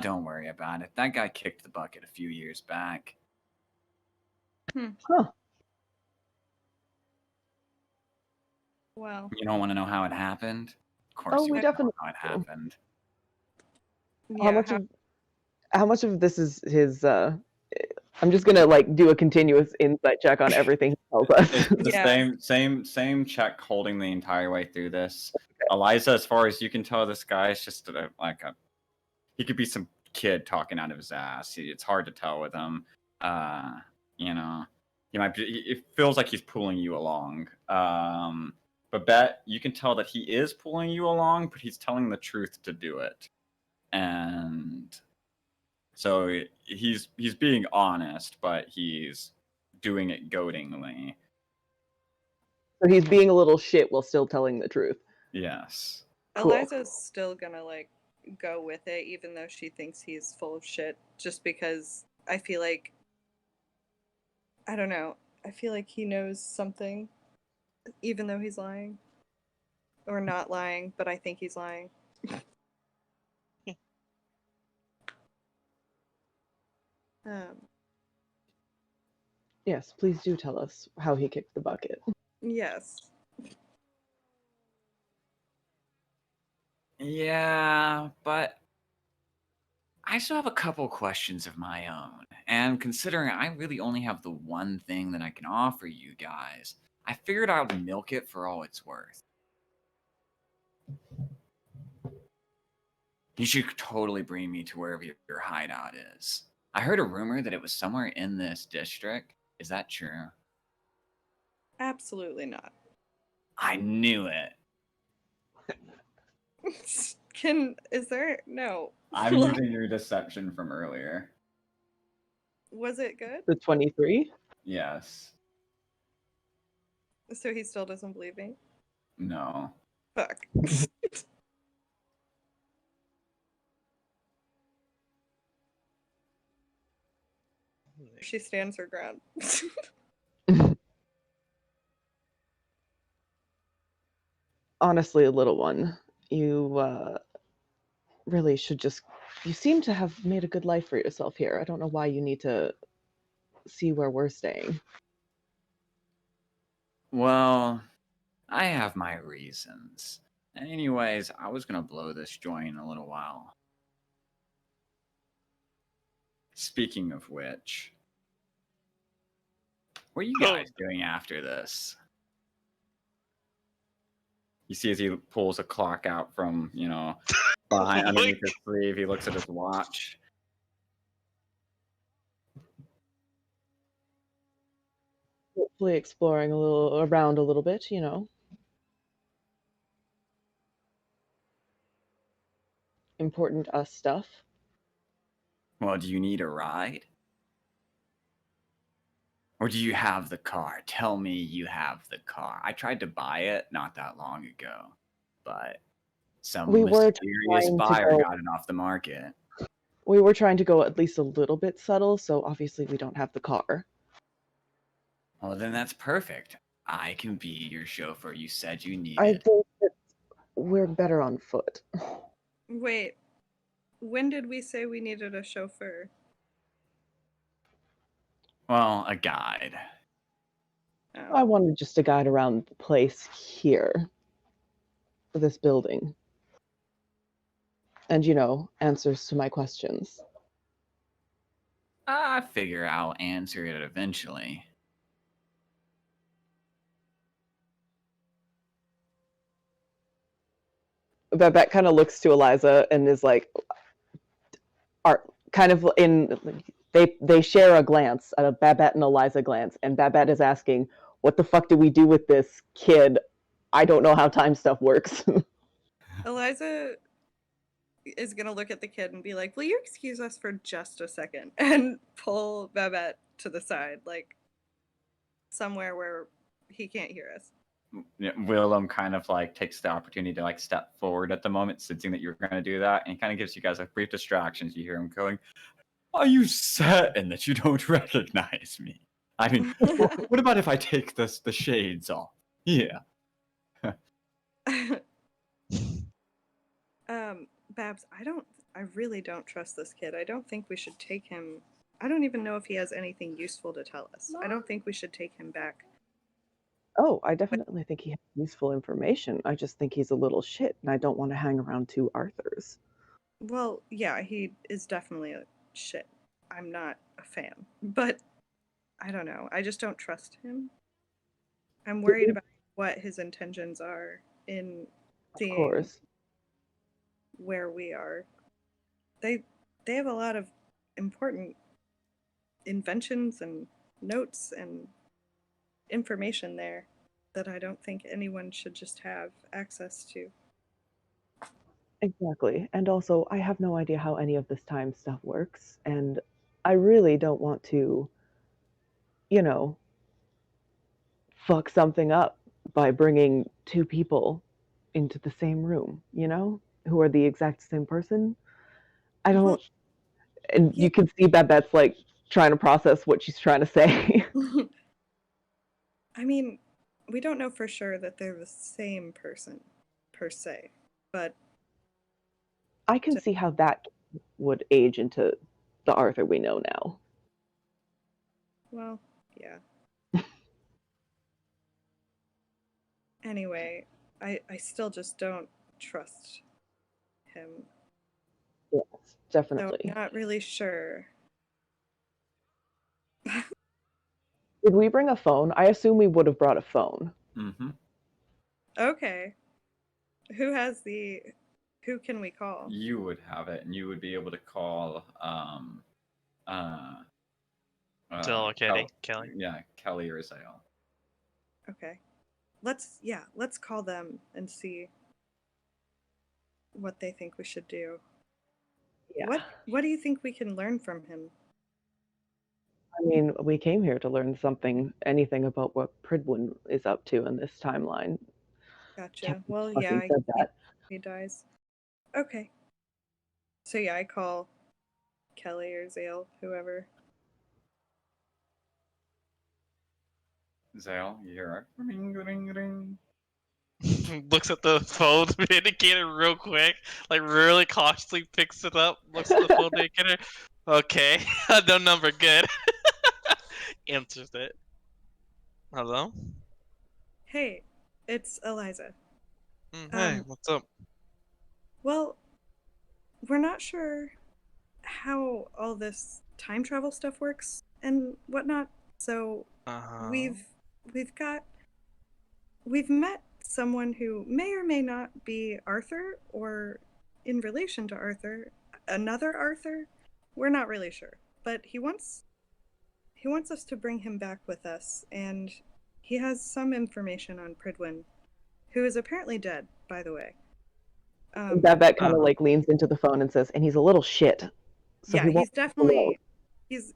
Don't worry about it. That guy kicked the bucket a few years back. Huh. Well, You don't want to know how it happened? Of course Oh, you we want to know definitely how it do. happened. yeah. How much of this is his I'm just gonna like do a continuous insight check on everything he tells us. It's the Yeah. same check holding the entire way through this. Eliza, as far as you can tell, this guy is just he could be some kid talking out of his ass. It's hard to tell with him. You know, it feels like he's pulling you along. But you can tell that he is pulling you along, but he's telling the truth to do it. And so he's being honest, but he's doing it goadingly. So he's being a little shit while still telling the truth. Yes. Cool. Eliza's still gonna like go with it, even though she thinks he's full of shit. Just because I feel like I don't know. I feel like he knows something, even though he's lying. Or not lying, but I think he's lying. Yes, please do tell us how he kicked the bucket. Yes. Yeah, but I still have a couple questions of my own. And considering I really only have the one thing that I can offer you guys, I figured I would milk it for all it's worth. You should totally bring me to wherever your hideout is. I heard a rumor that it was somewhere in this district. Is that true? Absolutely not. I knew it. No. I'm using your deception from earlier. Was it good? The 23? Yes. So he still doesn't believe me? No. Fuck. She stands her ground. Honestly, little one, you really should just. You seem to have made a good life for yourself here. I don't know why you need to see where we're staying. Well, I have my reasons. Anyways, I was gonna blow this joint in a little while. Speaking of which, what are you guys doing after this? You see as he pulls a clock out from, behind underneath his sleeve, he looks at his watch. Hopefully exploring around a little bit, important us stuff. Well, do you need a ride? Or do you have the car? Tell me you have the car. I tried to buy it not that long ago, but some We were mysterious trying to buyer go- got it off the market. We were trying to go at least a little bit subtle, so obviously we don't have the car. Well, then that's perfect. I can be your chauffeur. You said you I needed. think that we're better on foot. Wait, when did we say we needed a chauffeur? Well, a guide. Oh. I wanted just to guide around the place here, this building, and answers to my questions. I figure I'll answer it eventually. Babette kind of looks to Eliza and is like, are kind of in. They share a glance, a Babette and Eliza glance, and Babette is asking, "What the fuck do we do with this kid? I don't know how time stuff works." Eliza is gonna look at the kid and be like, "Will you excuse us for just a second?" And pull Babette to the side, like somewhere where he can't hear us. Willem kind of takes the opportunity to step forward at the moment, sensing that you're going to do that, and he kind of gives you guys a brief distraction as you hear him going, "Are you certain that you don't recognize me? I mean, what about if I take the shades off? Yeah." Babs, I really don't trust this kid. I don't think we should take him. I don't even know if he has anything useful to tell us. I don't think we should take him back. Oh, I definitely think he has useful information. I just think he's a little shit, and I don't want to hang around two Arthurs. Well, yeah, he is definitely a shit. I'm not a fan. But I don't know. I just don't trust him. I'm worried about what his intentions are in Of seeing course. where we are. They have a lot of important inventions and notes and information there that I don't think anyone should just have access to. Exactly. And also, I have no idea how any of this time stuff works, and I really don't want to, fuck something up by bringing two people into the same room, who are the exact same person. I don't, and Yeah. you can see Babette's trying to process what she's trying to say. I mean, we don't know for sure that they're the same person, per se, but I can see how that would age into the Arthur we know now. well, yeah. Anyway, I still just don't trust him. Yes, So definitely. I'm not really sure. Did we bring a phone? I assume we would have brought a phone. Mm-hmm. Okay. Who can we call? You would have it, and you would be able to call Tell Kelly. Yeah, Kelly or Zale. Okay. Let's call them and see what they think we should do. Yeah. What do you think we can learn from him? I mean, we came here to learn anything about what Pridwin is up to in this timeline. Gotcha. Captain Well, fucking yeah, said that. he dies. Okay. So yeah, I call Kelly or Zale, whoever. Zale, you hear a ring, ring, ring. Looks at the phone indicator real quick, like really cautiously picks it up, looks at the phone indicator. Okay, no number, good. Answers it. Hello? Hey, it's Eliza. Hey, what's up? Well, we're not sure how all this time travel stuff works and whatnot. So Uh-huh. we've met someone who may or may not be Arthur or in relation to Arthur, another Arthur. We're not really sure, but he wants us to bring him back with us, and he has some information on Pridwin, who is apparently dead, by the way. Babette kind of like leans into the phone and says, "And he's a little shit." So yeah, he won't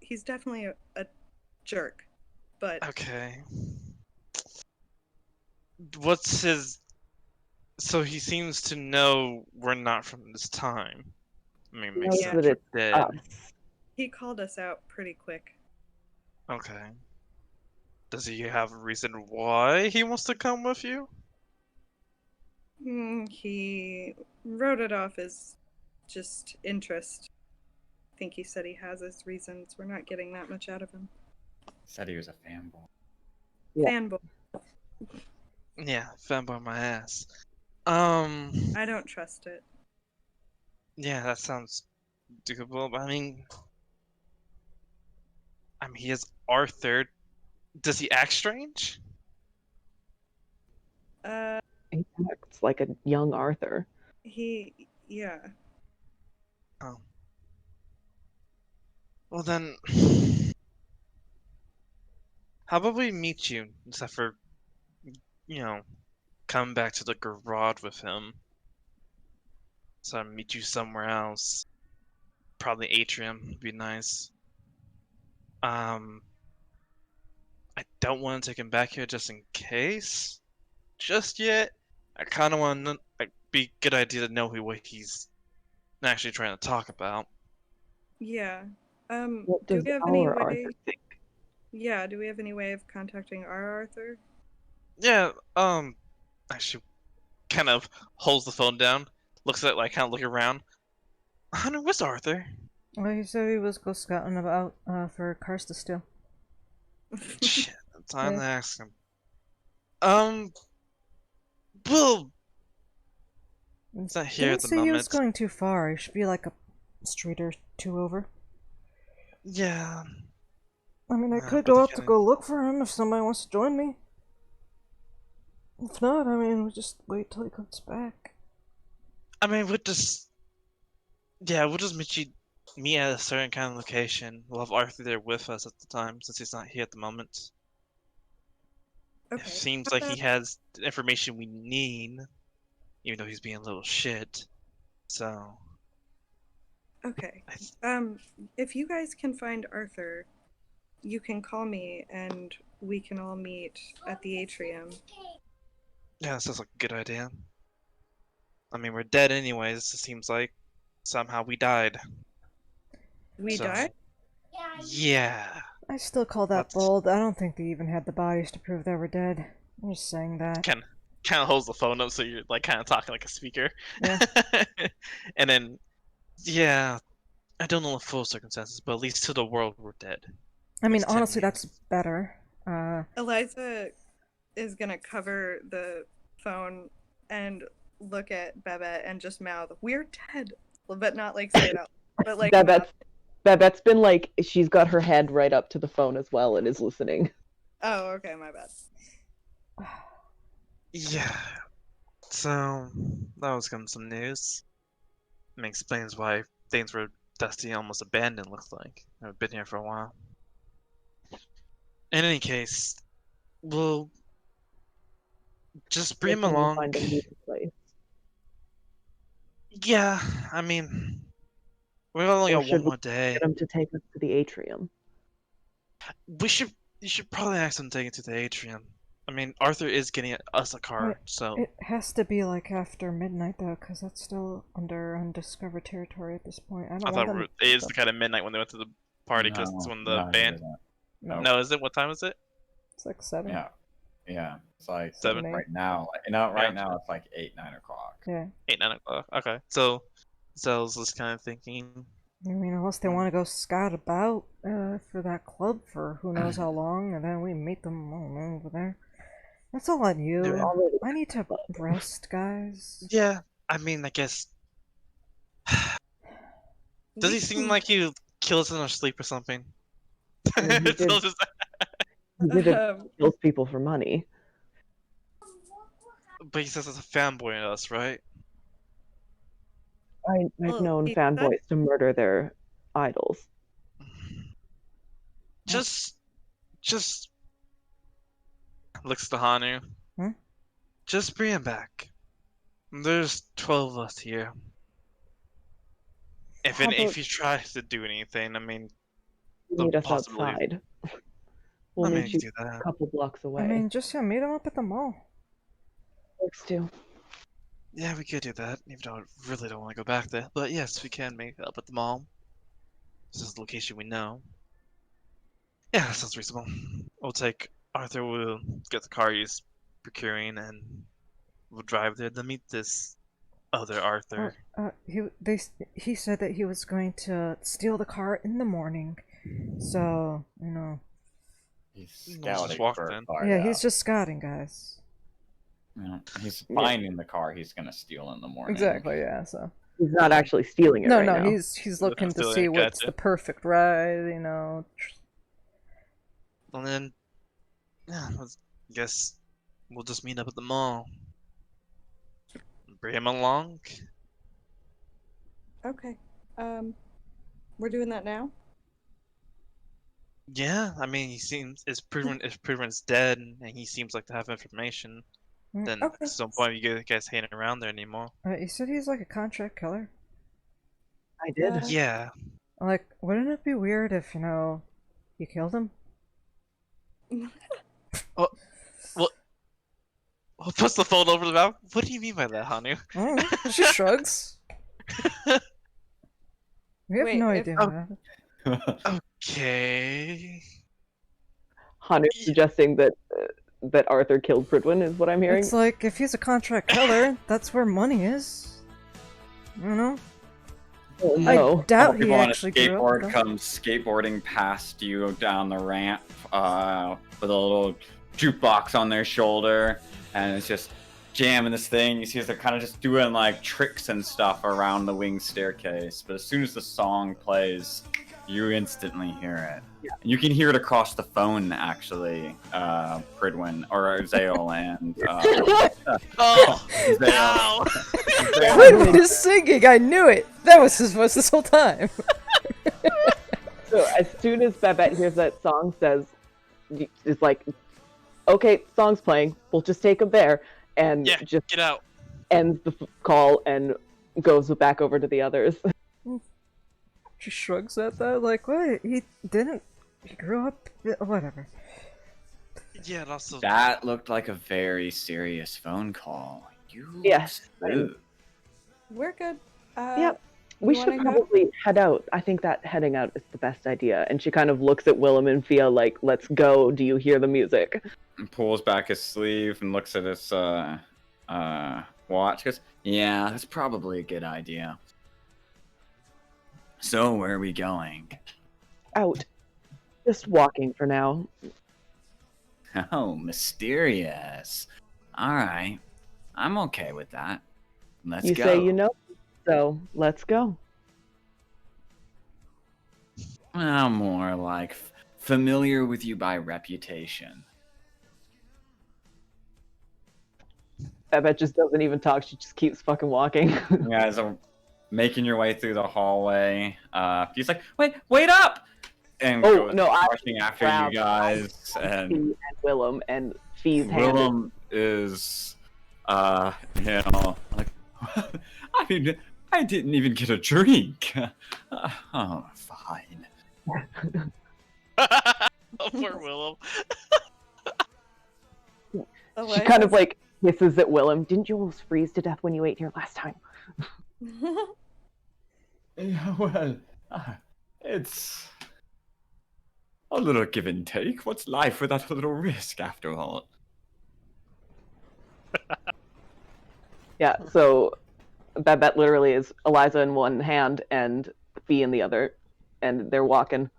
he's definitely a jerk, but Okay. What's his... So he seems to know we're not from this time. I mean, it makes knows Yeah. sense. that We're it's dead. us. he called us out pretty quick. Okay. Does he have a reason why he wants to come with you? He wrote it off as just interest. I think he said he has his reasons. We're not getting that much out of him. Said he was a fanboy. Yeah. Fanboy. Yeah, fanboy my ass. I don't trust it. Yeah, that sounds doable. But I mean, he is Arthur. Does he act strange? He acts like a young Arthur. Yeah. Oh. Well then, how about we meet you instead for, coming back to the garage with him? So I meet you somewhere else. Probably atrium would be nice. I don't want to take him back here just in case. Just yet. I kind of want to. Be a good idea to know what he's actually trying to talk about. Yeah. What Do does we have any our way? Arthur think? Yeah. Do we have any way of contacting our Arthur? Yeah. Actually, kind of holds the phone down, looks at it, like kind of looking around. Hunter, where's Arthur? Well, he said he was go scouting about for cars to steal. Shit, time Yeah. to ask him. Well, it's not here Didn't at the say he was moment. going too far. He should be like a street or two over. Yeah. I mean, I Yeah, could but go he out to kinda- go look for him if somebody wants to join me. If not, I mean, we'll just wait till he comes back. I mean, we'll just meet at a certain kind of location. We'll have Arthur there with us at the time, since he's not here at the moment. It Okay. seems How like he about- has the information we need, even though he's being a little shit. So, Okay. I th- If you guys can find Arthur, you can call me and we can all meet at the atrium. yeah, that sounds like a good idea. I mean, we're dead anyways, it seems like. Somehow we died. We So- died? Yeah. I still call that That's- bold. I don't think they even had the bodies to prove they were dead. I'm just saying that. Kind of holds the phone up so you're like kind of talking like a speaker. Yeah. And then, yeah, I don't know the full circumstances, but at least to the world we're dead. I mean, It's 10 honestly, that's years. better. Eliza is gonna cover the phone and look at Babette and just mouth, "We're dead," but not like say it out, but like mouth. Babette's been like, she's got her head right up to the phone as well and is listening. Oh, okay, my bad. Yeah. So that was kind of some news. And explains why things were dusty and almost abandoned. Looks like I've been here for a while. In any case, we'll just bring him Can we along. find a new place? Yeah, I mean, we only Or got should one we more day. get him to take us to the atrium? You should probably ask him to take it to the atrium. I mean, Arthur is getting us a car, Wait, so It has to be like after midnight though, because that's still under undiscovered territory at this point. I don't I want thought them. it is the kind of midnight when they went to the party because it's No, when the no, band. No, No, is it? What time is it? it's like 7. Yeah, yeah. It's like 7? 8. right now. Right Yeah. now it's like 8, 9 o'clock. Yeah. 8, 9 o'clock. Okay, so I was just kind of thinking. I mean, unless they want to go scout about for that club for who knows how long, and then we meet them, I don't know, over there. That's all on you. Yeah. Already. I need to rest, guys. Yeah, I mean, I guess. Does he seem like he kills in our sleep or something? mean, he So did- just- He did it, Um, kills people for money. but he says it's a fanboy in us, right? I've Well, known he fanboys to murder their idols. Just looks to Hanu. Hmm? Just bring him back. There's 12 of us here. If How if about- he tries to do anything, I mean, You meet us possibility. outside. We'll I mean, meet you you can do a that. couple blocks away. I mean, just meet them up at the mall. Works too. Yeah, we could do that, even though I really don't want to go back there. But yes, we can make it up at the mall. This is the location we know. Yeah, that sounds reasonable. We'll take Arthur, will get the car he's procuring, and we'll drive there to meet this other Arthur. He said that he was going to steal the car in the morning. So, you know. He's We'll just scouting walk for a then. car. Yeah, he's just scouting, guys. Yeah, he's Yeah. finding the car he's gonna steal in the morning. Yeah, so. He's not actually stealing it No, right no, now. he's looking to Still see ain't what's gotcha. the perfect ride, you know. And then, yeah, I guess we'll just meet up at the mall. Bring him along. okay. We're doing that now. Yeah, I mean, he seems it's proven's dead, and he seems like to have information. Then Okay. at some point you guys hanging around there anymore. You said he's like a contract killer. I did. Yeah. Like, wouldn't it be weird if, you know, you killed him? Puts the phone over the mouth. What do you mean by that, Hanu? I don't know. She shrugs. We have Wait, no if- idea oh. what happened. Okay. Han is suggesting that Arthur killed Pridwin, is what I'm hearing. It's like, if he's a contract killer, that's where money is. You know? Oh, I no. doubt he People on a actually grew up skateboard with them. comes skateboarding past you down the ramp with a little jukebox on their shoulder, and it's just jamming this thing. You see as they're kind of just doing like tricks and stuff around the wing staircase. But as soon as the song plays, you instantly hear it. Yeah. You can hear it across the phone, actually, Pridwin or Zael and Oh! Zael. Ow! Pridwin is singing! I knew it! That was his voice this whole time! So as soon as Babette hears that song, says, "It's like, okay, song's playing. We'll just take him there," and Yeah, just get out. ends the call and goes back over to the others. She shrugs at that, like, what? He didn't. He grew up. Whatever. Yeah, and also. That looked like a very serious phone call. You Yes, look smooth. We're good. Yep. We You should wanna go? probably head out. I think that heading out is the best idea. And she kind of looks at Willem and Fia like, let's go. Do you hear the music? And pulls back his sleeve and looks at his watch. Goes, yeah, that's probably a good idea. So where are we going? Out. Just walking for now. Oh, mysterious. All right, I'm okay with that. Let's You go. say you know, so let's go. Well, more like familiar with you by reputation. Babette just doesn't even talk. She just keeps fucking walking. You guys are making your way through the hallway. He's like, wait up! And Oh, goes no, I rushing after grab- you guys. Fee And and Willem and Fee's hand. Willem is, like, I mean, I didn't even get a drink. Oh, fine. Oh, poor Willem. She kind of like hisses at Willem. Didn't you almost freeze to death when you ate here last time? Yeah, well, it's a little give and take. What's life without a little risk, after all? Yeah, so Babette literally is Eliza in one hand and Fee in the other, and they're walking.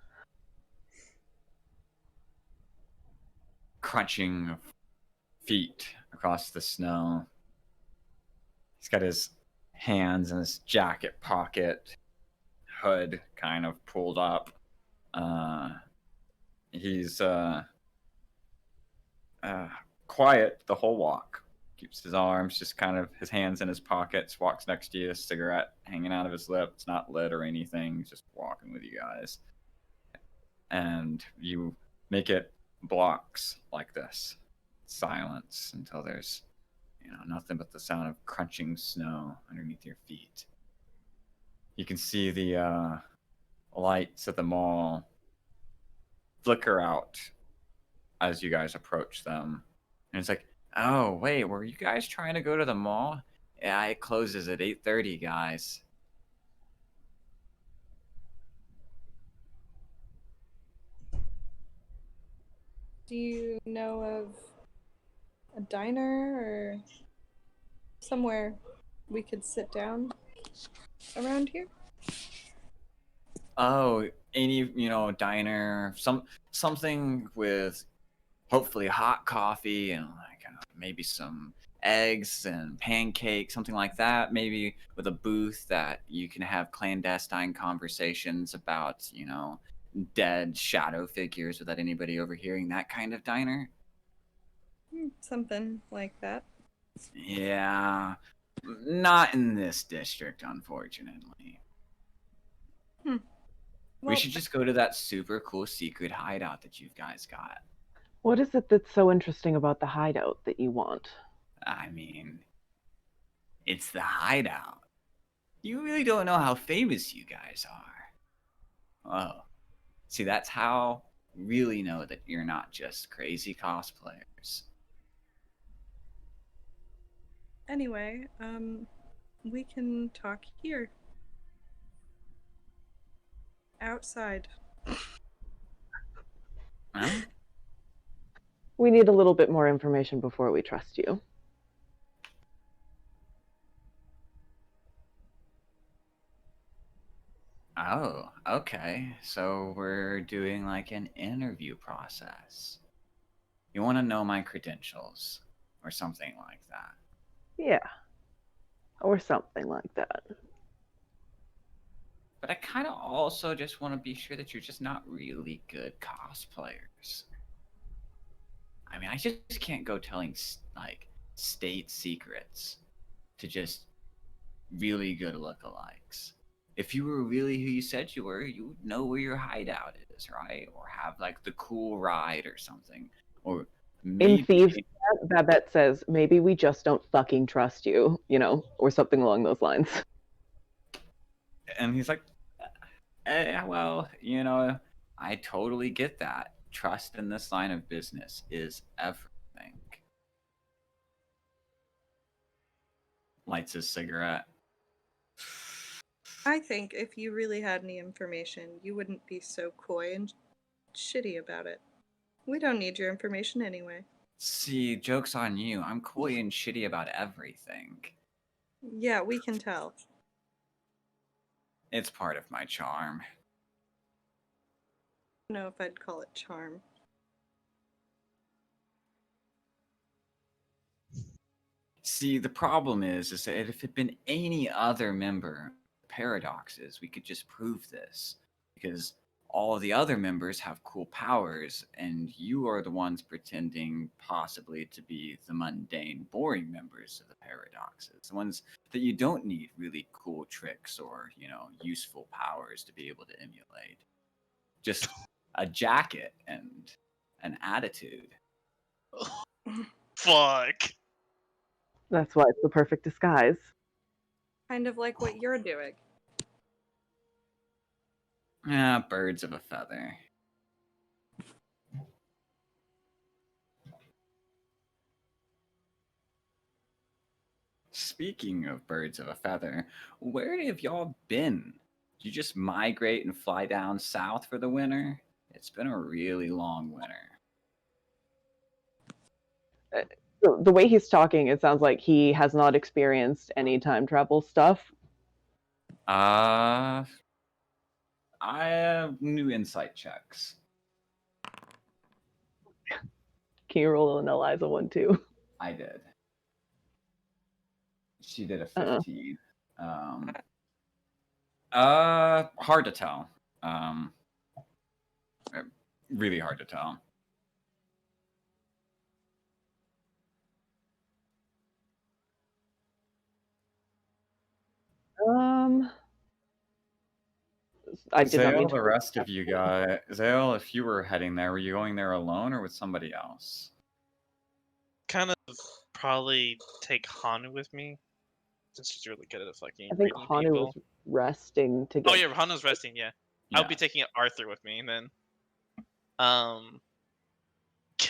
Crunching feet across the snow. He's got his hands in his jacket pocket, hood kind of pulled up. He's quiet the whole walk. Keeps his arms just kind of his hands in his pockets. Walks next to you, a cigarette hanging out of his lip. It's not lit or anything. He's just walking with you guys, and you make it blocks like this, silence until there's nothing but the sound of crunching snow underneath your feet. You can see the lights at the mall flicker out as you guys approach them. And it's like, oh, wait, were you guys trying to go to the mall? Yeah, it closes at 8:30, guys. Do you know of a diner or somewhere we could sit down around here? Oh, any, diner, something with hopefully hot coffee and like maybe some eggs and pancakes, something like that. Maybe with a booth that you can have clandestine conversations about, dead shadow figures without anybody overhearing. That kind of diner. Something like that. Yeah, not in this district, unfortunately. Well, We should just go to that super cool secret hideout that you guys got. What is it that's so interesting about the hideout that you want? I mean, it's the hideout. You really don't know how famous you guys are. Oh, see, that's how really know that you're not just crazy cosplayers. Anyway, we can talk here. Outside. Huh? We need a little bit more information before we trust you. Oh, okay. So we're doing like an interview process. You want to know my credentials or something like that. Yeah. Or something like that. But I kind of also just want to be sure that you're just not really good cosplayers. I mean, I just can't go telling like state secrets to just really good lookalikes. If you were really who you said you were, you would know where your hideout is, right? Or have like the cool ride or something. Or maybe In Thieves, Babette says, maybe we just don't fucking trust you, or something along those lines. And he's like, well, I totally get that. Trust in this line of business is everything. Lights his cigarette. I think if you really had any information, you wouldn't be so coy and shitty about it. We don't need your information anyway. See, joke's on you. I'm coy and shitty about everything. Yeah, we can tell. It's part of my charm. I don't know if I'd call it charm. See, the problem is that if it had been any other member of Paradoxes, we could just prove this. Because all of the other members have cool powers, and you are the ones pretending possibly to be the mundane, boring members of the Paradoxes. The ones that you don't need really cool tricks or, useful powers to be able to emulate. Just a jacket and an attitude. Fuck. That's why it's the perfect disguise. Kind of like what you're doing. Ah, birds of a feather. Speaking of birds of a feather, where have y'all been? Did you just migrate and fly down south for the winter? It's been a really long winter. The way he's talking, it sounds like he has not experienced any time travel stuff. I have new insight checks. Can you roll an Eliza one too? I did. She did a Uh-uh. 15. Hard to tell. Really hard to tell. I did not mean Zale, to. the rest of you guys. Zale, if you were heading there, were you going there alone or with somebody else? Kind of probably take Hanu with me, since she's really good at fucking I think reading Hanu people. was resting to get. Oh yeah, Hanu's resting. Yeah, I'll be taking Arthur with me then.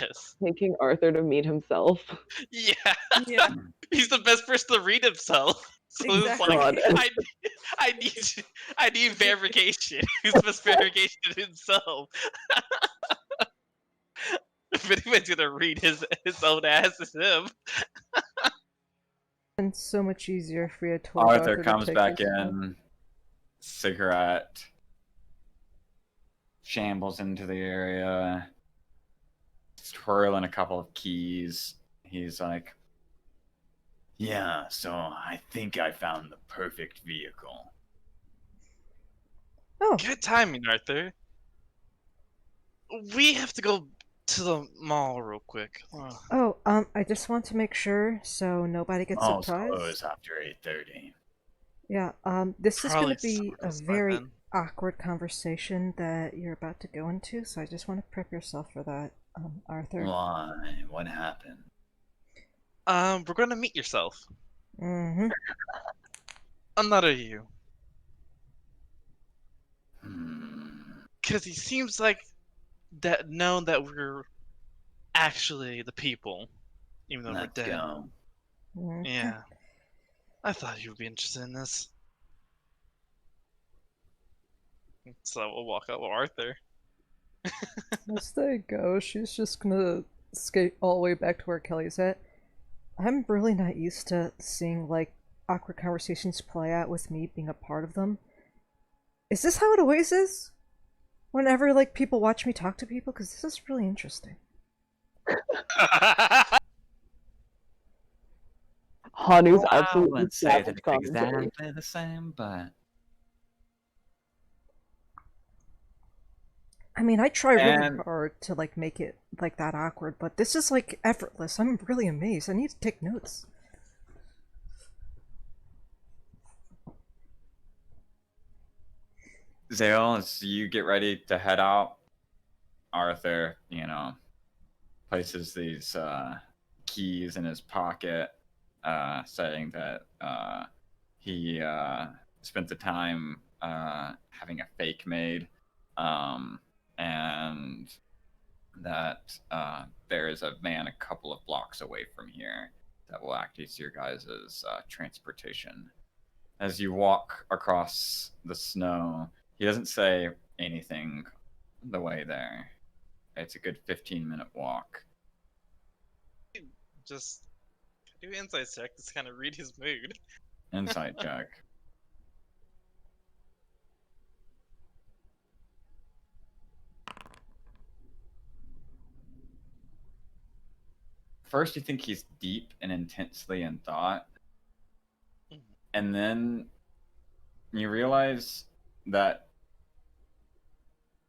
Yes. Taking Arthur to meet himself. Yeah, Yeah, he's the best person to read himself. So it's like exactly. I need verification. Who's the best verification of himself? If anyone's gonna read his own ass, it's him. And so much easier for you to Arthur comes take back his stuff. in, cigarette, shambles into the area, twirling a couple of keys. He's like, yeah, so I think I found the perfect vehicle. Oh, Good timing, Arthur. We have to go to the mall real quick. I just want to make sure so nobody gets Mall's surprised. close after 8:30. Yeah, this is Probably going to be a someone's by very then. awkward conversation that you're about to go into, so I just want to prep yourself for that, Arthur. Why? What happened? We're gonna meet yourself. Mm-hmm. Another you. Hmm. Because he seems like that known that we're actually the people, even though Let's we're dead. go. Mm-hmm. Yeah. I thought you would be interested in this. So we'll walk up with Arthur. As they go, she's just gonna skate all the way back to where Kelly's at. I'm really not used to seeing, like, awkward conversations play out with me being a part of them. Is this how it always is? Whenever, like, people watch me talk to people? Because this is really interesting. Hanu's Well, I absolutely wouldn't say that savage it's commentary. exactly the same, but I mean, I try really And- hard to, like, make it, like, that awkward, but this is, like, effortless. I'm really amazed. I need to take notes. Zale, as you get ready to head out, Arthur, places these keys in his pocket, saying that he spent the time having a fake made, and that there is a van a couple of blocks away from here that will act as your guys' transportation. as you walk across the snow, he doesn't say anything the way there. It's a good 15-minute walk. Just do insight check to kind of read his mood. Insight check. First, you think he's deep and intensely in thought, and then you realize that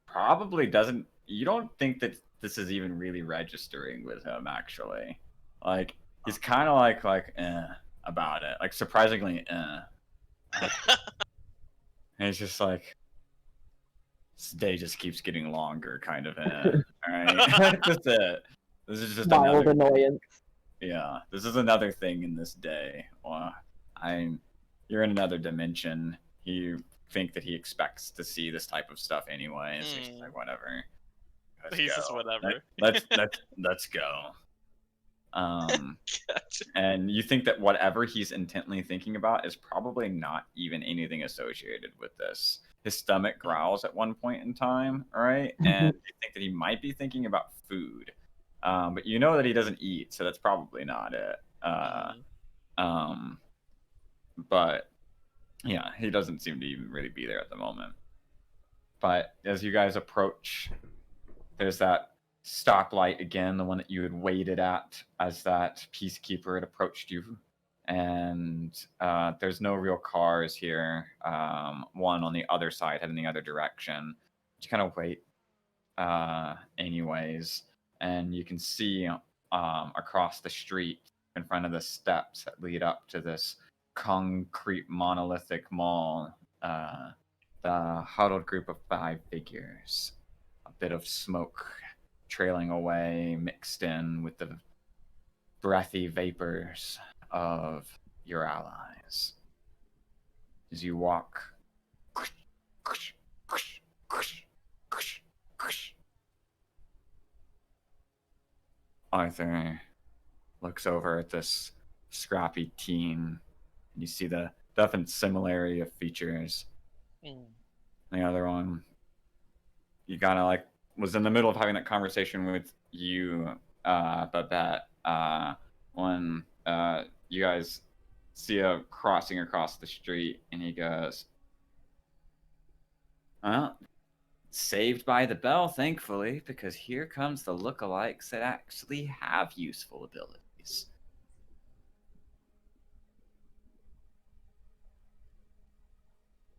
probably doesn't. You don't think that this is even really registering with him, actually. Like, he's kind of like about it, like surprisingly Like, and he's just like, this day just keeps getting longer, kind of all right. That's it. This is just Mild another. annoyance. Yeah, this is another thing in this day. You're in another dimension. You think that he expects to see this type of stuff anyway. So he's just like, whatever. He's just whatever. Let's go. Gotcha. And you think that whatever he's intently thinking about is probably not even anything associated with this. His stomach growls at one point in time, right? And you think that he might be thinking about food. But you know that he doesn't eat, so that's probably not it. But yeah, he doesn't seem to even really be there at the moment. But as you guys approach, there's that stoplight again, the one that you had waited at as that peacekeeper had approached you. And there's no real cars here. One on the other side, heading the other direction. You kind of wait anyways. And you can see across the street in front of the steps that lead up to this concrete monolithic mall, the huddled group of 5 figures. A bit of smoke trailing away, mixed in with the breathy vapors of your allies. As you walk, Arthur looks over at this scrappy teen, and you see the definite similarity of features. The other one, you kind of like was in the middle of having that conversation with you, Babette, when you guys see a crossing across the street, and he goes, "Well, saved by the bell, thankfully, because here comes the lookalikes that actually have useful abilities."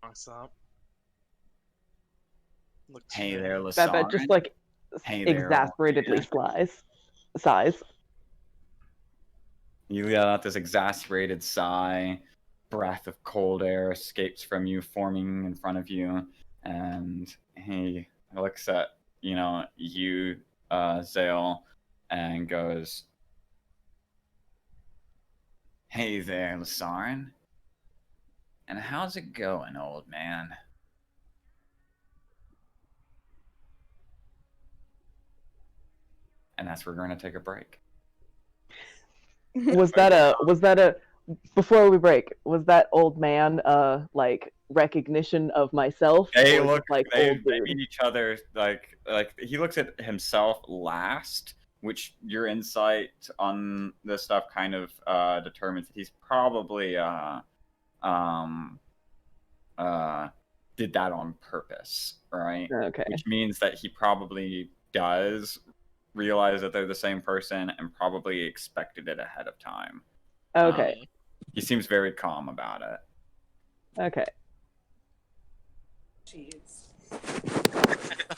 Walks up. Looks Hey around. there, Babette just like Hey there, exasperatedly sighs. You let out this exasperated sigh. Breath of cold air escapes from you, forming in front of you, and he looks at you, Zale, and goes, "Hey there, Lasarin. And how's it going, old man?" And that's where we're going to take a break. Was that a before we break, was that old man like recognition of myself? They or look like they old dude? meet each other like he looks at himself last, which your insight on this stuff kind of determines that he's probably did that on purpose, right? Okay. Which means that he probably does realize that they're the same person and probably expected it ahead of time. Okay. He seems very calm about it. Okay. Jeez.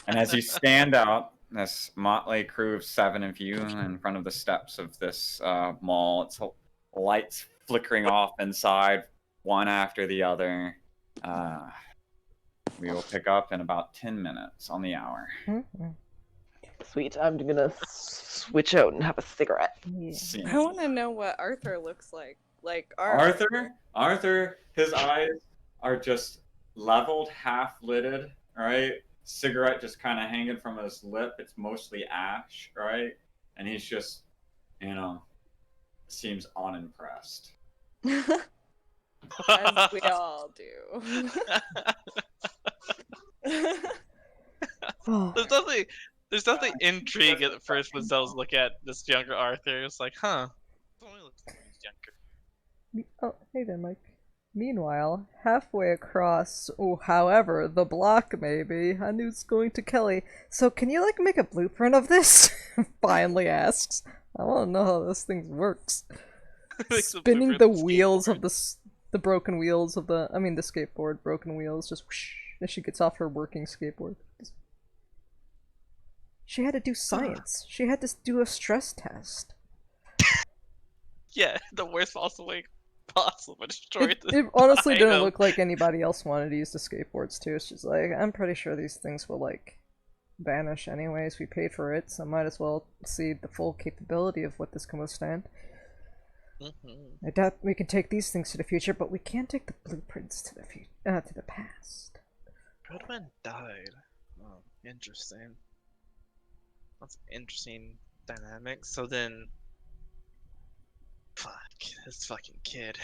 And as you stand out, this motley crew of 7 of you in front of the steps of this mall, it's lights flickering off inside, one after the other. We will pick up in about 10 minutes on the hour. Sweet. I'm gonna switch out and have a cigarette. Yeah. Scene. I want to know what Arthur looks like. Like our Arthur, his eyes are just leveled, half-lidded, right? Cigarette just kind of hanging from his lip. It's mostly ash, right? And he's just, seems unimpressed. As we all do. Oh, There's nothing intrigue at first when Zells look at this younger Arthur. It's like, huh. It only looks like he's younger. oh, hey there, Mike. Meanwhile, halfway across, however, the block maybe, Anu's going to Kelly. So can you, like, make a blueprint of this? Finally asks. I want to know how this thing works. Makes a Spinning blueprint the of the wheels of skateboard. the broken wheels of the skateboard, broken wheels, just whoosh, as she gets off her working skateboard. She had to do science. She had to do a stress test. Yeah, the worst possible way possible. Destroyed It honestly didn't item. look like anybody else wanted to use the skateboards too. She's like, I'm pretty sure these things will like vanish anyways. We paid for it, so might as well see the full capability of what this can withstand. I doubt we can take these things to the future, but we can take the blueprints to the past. Goodwin died. Oh, interesting. That's an interesting dynamic. So then, fuck this fucking kid.